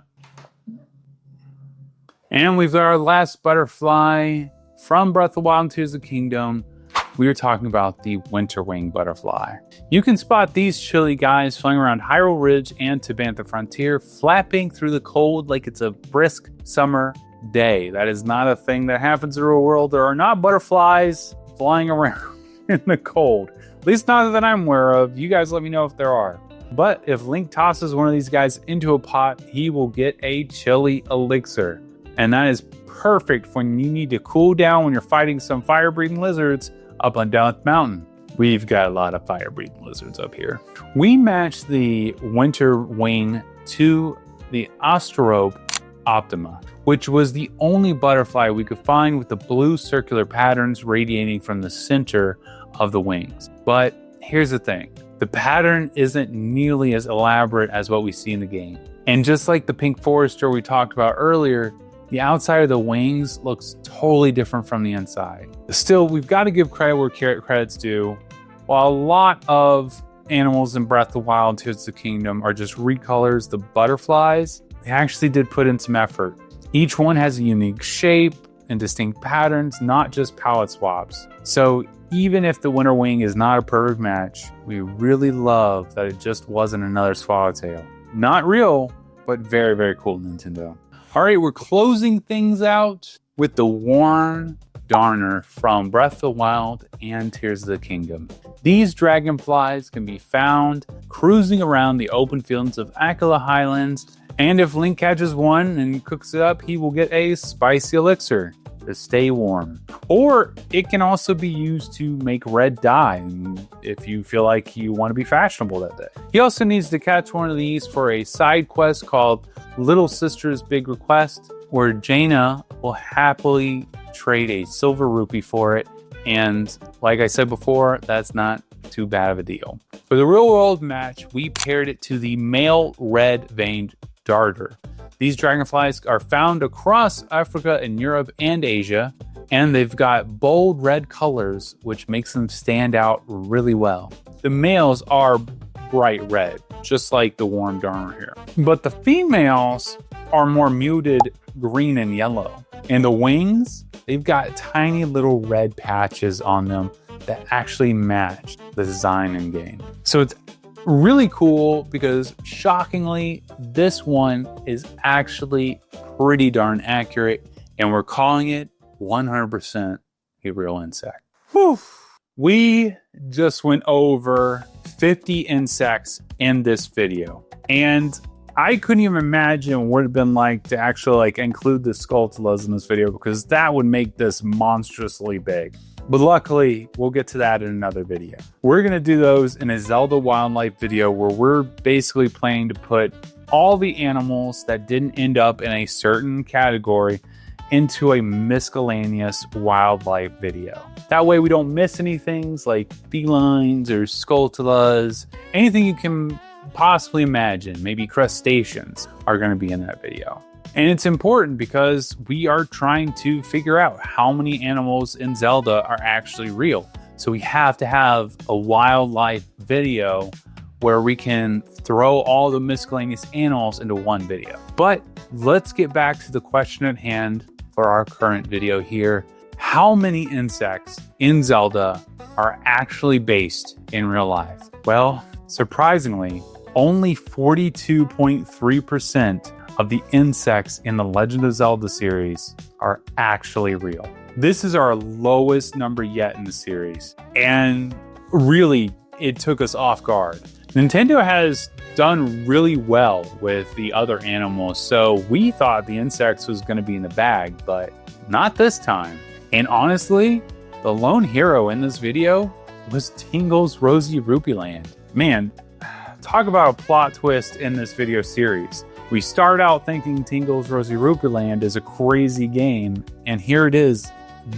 And we've got our last butterfly from Breath of the Wild and Tears of the Kingdom. We are talking about the Winterwing butterfly. You can spot these chilly guys flying around Hyrule Ridge and Tabantha Frontier, flapping through the cold like it's a brisk summer day. That is not a thing that happens in the real world. There are not butterflies flying around in the cold. At least not that I'm aware of. You guys let me know if there are. But if Link tosses one of these guys into a pot, he will get a chilly elixir. And that is perfect when you need to cool down when you're fighting some fire-breathing lizards up on Death Mountain. We've got a lot of fire-breathing lizards up here. We matched the Winterwing to the Ostrope Optima, which was the only butterfly we could find with the blue circular patterns radiating from the center of the wings. But here's the thing. The pattern isn't nearly as elaborate as what we see in the game. And just like the pink forester we talked about earlier, the outside of the wings looks totally different from the inside. Still, we've got to give credit where credit's due. While a lot of animals in Breath of the Wild and Tears of the Kingdom are just recolors, the butterflies, they actually did put in some effort. Each one has a unique shape and distinct patterns, not just palette swaps. So even if the Winterwing is not a perfect match, we really love that it just wasn't another swallowtail. Not real, but very, very cool, Nintendo. All right, we're closing things out with the Worn Darner from Breath of the Wild and Tears of the Kingdom. These dragonflies can be found cruising around the open fields of Akala Highlands, and if Link catches one and cooks it up, he will get a spicy elixir to stay warm. Or it can also be used to make red dye if you feel like you want to be fashionable that day. He also needs to catch one of these for a side quest called Little Sister's Big Request, where Jaina will happily trade a silver rupee for it. And like I said before, that's not too bad of a deal. For the real world match, we paired it to the male red-veined darter. These dragonflies are found across Africa and Europe and Asia, and they've got bold red colors, which makes them stand out really well. The males are bright red, just like the Worn Darner here. But the females are more muted green and yellow. And the wings, they've got tiny little red patches on them that actually match the design in game. So it's really cool because shockingly, this one is actually pretty darn accurate, and we're calling it 100% a real insect. Whew. We just went over 50 insects in this video, and I couldn't even imagine what it'd been like to actually include the Skulltulas in this video, because that would make this monstrously big. But luckily, we'll get to that in another video. We're going to do those in a Zelda wildlife video where we're basically planning to put all the animals that didn't end up in a certain category into a miscellaneous wildlife video. That way we don't miss any things like felines or scutellas, anything you can possibly imagine. Maybe crustaceans are going to be in that video. And it's important because we are trying to figure out how many animals in Zelda are actually real. So we have to have a wildlife video where we can throw all the miscellaneous animals into one video. But let's get back to the question at hand for our current video here. How many insects in Zelda are actually based in real life? Well, surprisingly, only 42.3% of the insects in the Legend of Zelda series are actually real. This is our lowest number yet in the series. And really, it took us off guard. Nintendo has done really well with the other animals, so we thought the insects was going to be in the bag, but not this time. And honestly, the lone hero in this video was Tingle's Rosy Rupee Land. Man, talk about a plot twist in this video series. We start out thinking Tingle's Rosy Rupee Land is a crazy game, and here it is,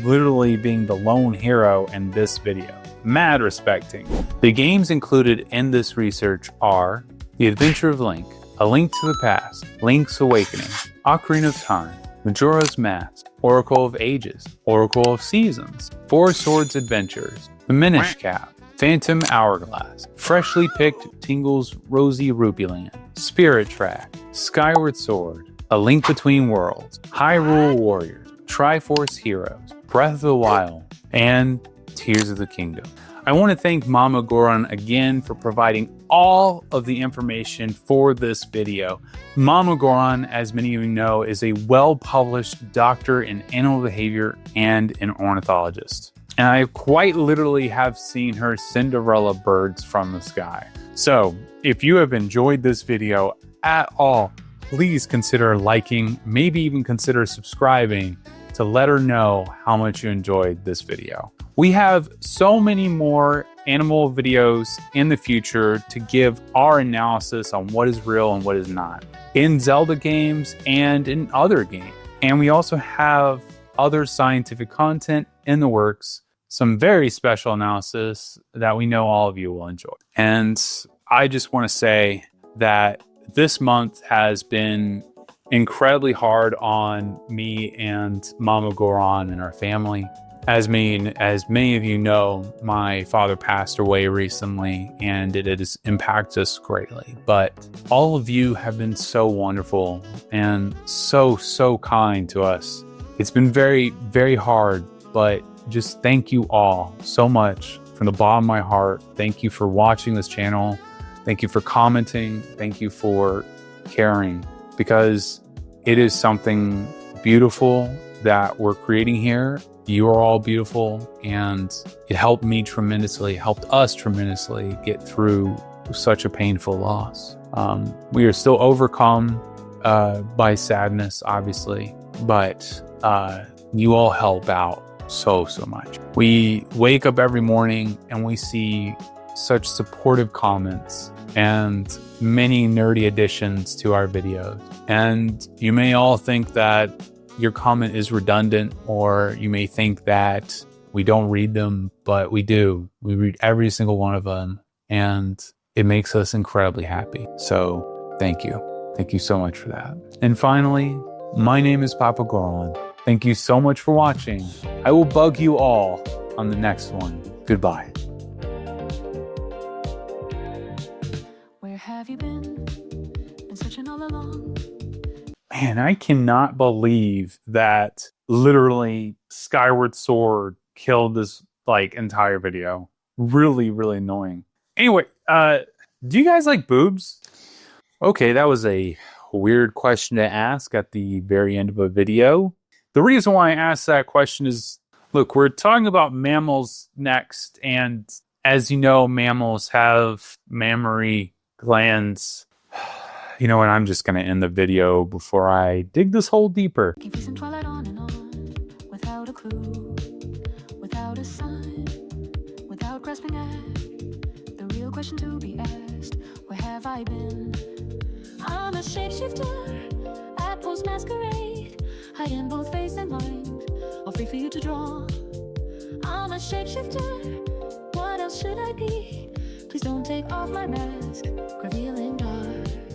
literally being the lone hero in this video. Mad respecting. The games included in this research are The Adventure of Link, A Link to the Past, Link's Awakening, Ocarina of Time, Majora's Mask, Oracle of Ages, Oracle of Seasons, Four Swords Adventures, The Minish Cap, Phantom Hourglass, Freshly Picked Tingle's Rosy Rupee Land, Spirit Track, Skyward Sword, A Link Between Worlds, Hyrule Warriors, Triforce Heroes, Breath of the Wild, and Tears of the Kingdom. I want to thank Mama Goron again for providing all of the information for this video. Mama Goron, as many of you know, is a well-published doctor in animal behavior and an ornithologist. And I quite literally have seen her Cinderella birds from the sky. So if you have enjoyed this video at all, please consider liking, maybe even consider subscribing to let her know how much you enjoyed this video. We have so many more animal videos in the future to give our analysis on what is real and what is not in Zelda games and in other games. And we also have other scientific content in the works, some very special analysis that we know all of you will enjoy. And I just want to say that this month has been incredibly hard on me and Mama Goron and our family. As many of you know, my father passed away recently, and it has impacted us greatly. But all of you have been so wonderful and so kind to us. It's been very, very hard, but just thank you all so much from the bottom of my heart. Thank you for watching this channel. Thank you for commenting. Thank you for caring, because it is something beautiful that we're creating here. You are all beautiful, and it helped me tremendously, helped us tremendously get through such a painful loss. We are still overcome by sadness, obviously, but you all help out so much. We wake up every morning and we see such supportive comments and many nerdy additions to our videos. And you may all think that your comment is redundant, or you may think that we don't read them, but we do. We read every single one of them, and it makes us incredibly happy. So thank you. Thank you so much for that. And finally, my name is Papa Goron. Thank you so much for watching. I will bug you all on the next one. Goodbye.
Where have you been searching all along?
Man, I cannot believe that literally Skyward Sword killed this entire video. Really annoying. Anyway, do you guys like boobs? Okay, that was a weird question to ask at the very end of a video. The reason why I asked that question is, look, we're talking about mammals next, and as you know, mammals have mammary glands. You know what, I'm just going to end the video before I dig this hole deeper.
Without a clue, without a sign. without grasping at the real question to be asked. Where have I been? I'm a shapeshifter at post masquerade, hiding both face and mind, all free for you to draw. I'm a shapeshifter, what else should I be? Please don't take off my mask, revealing dark.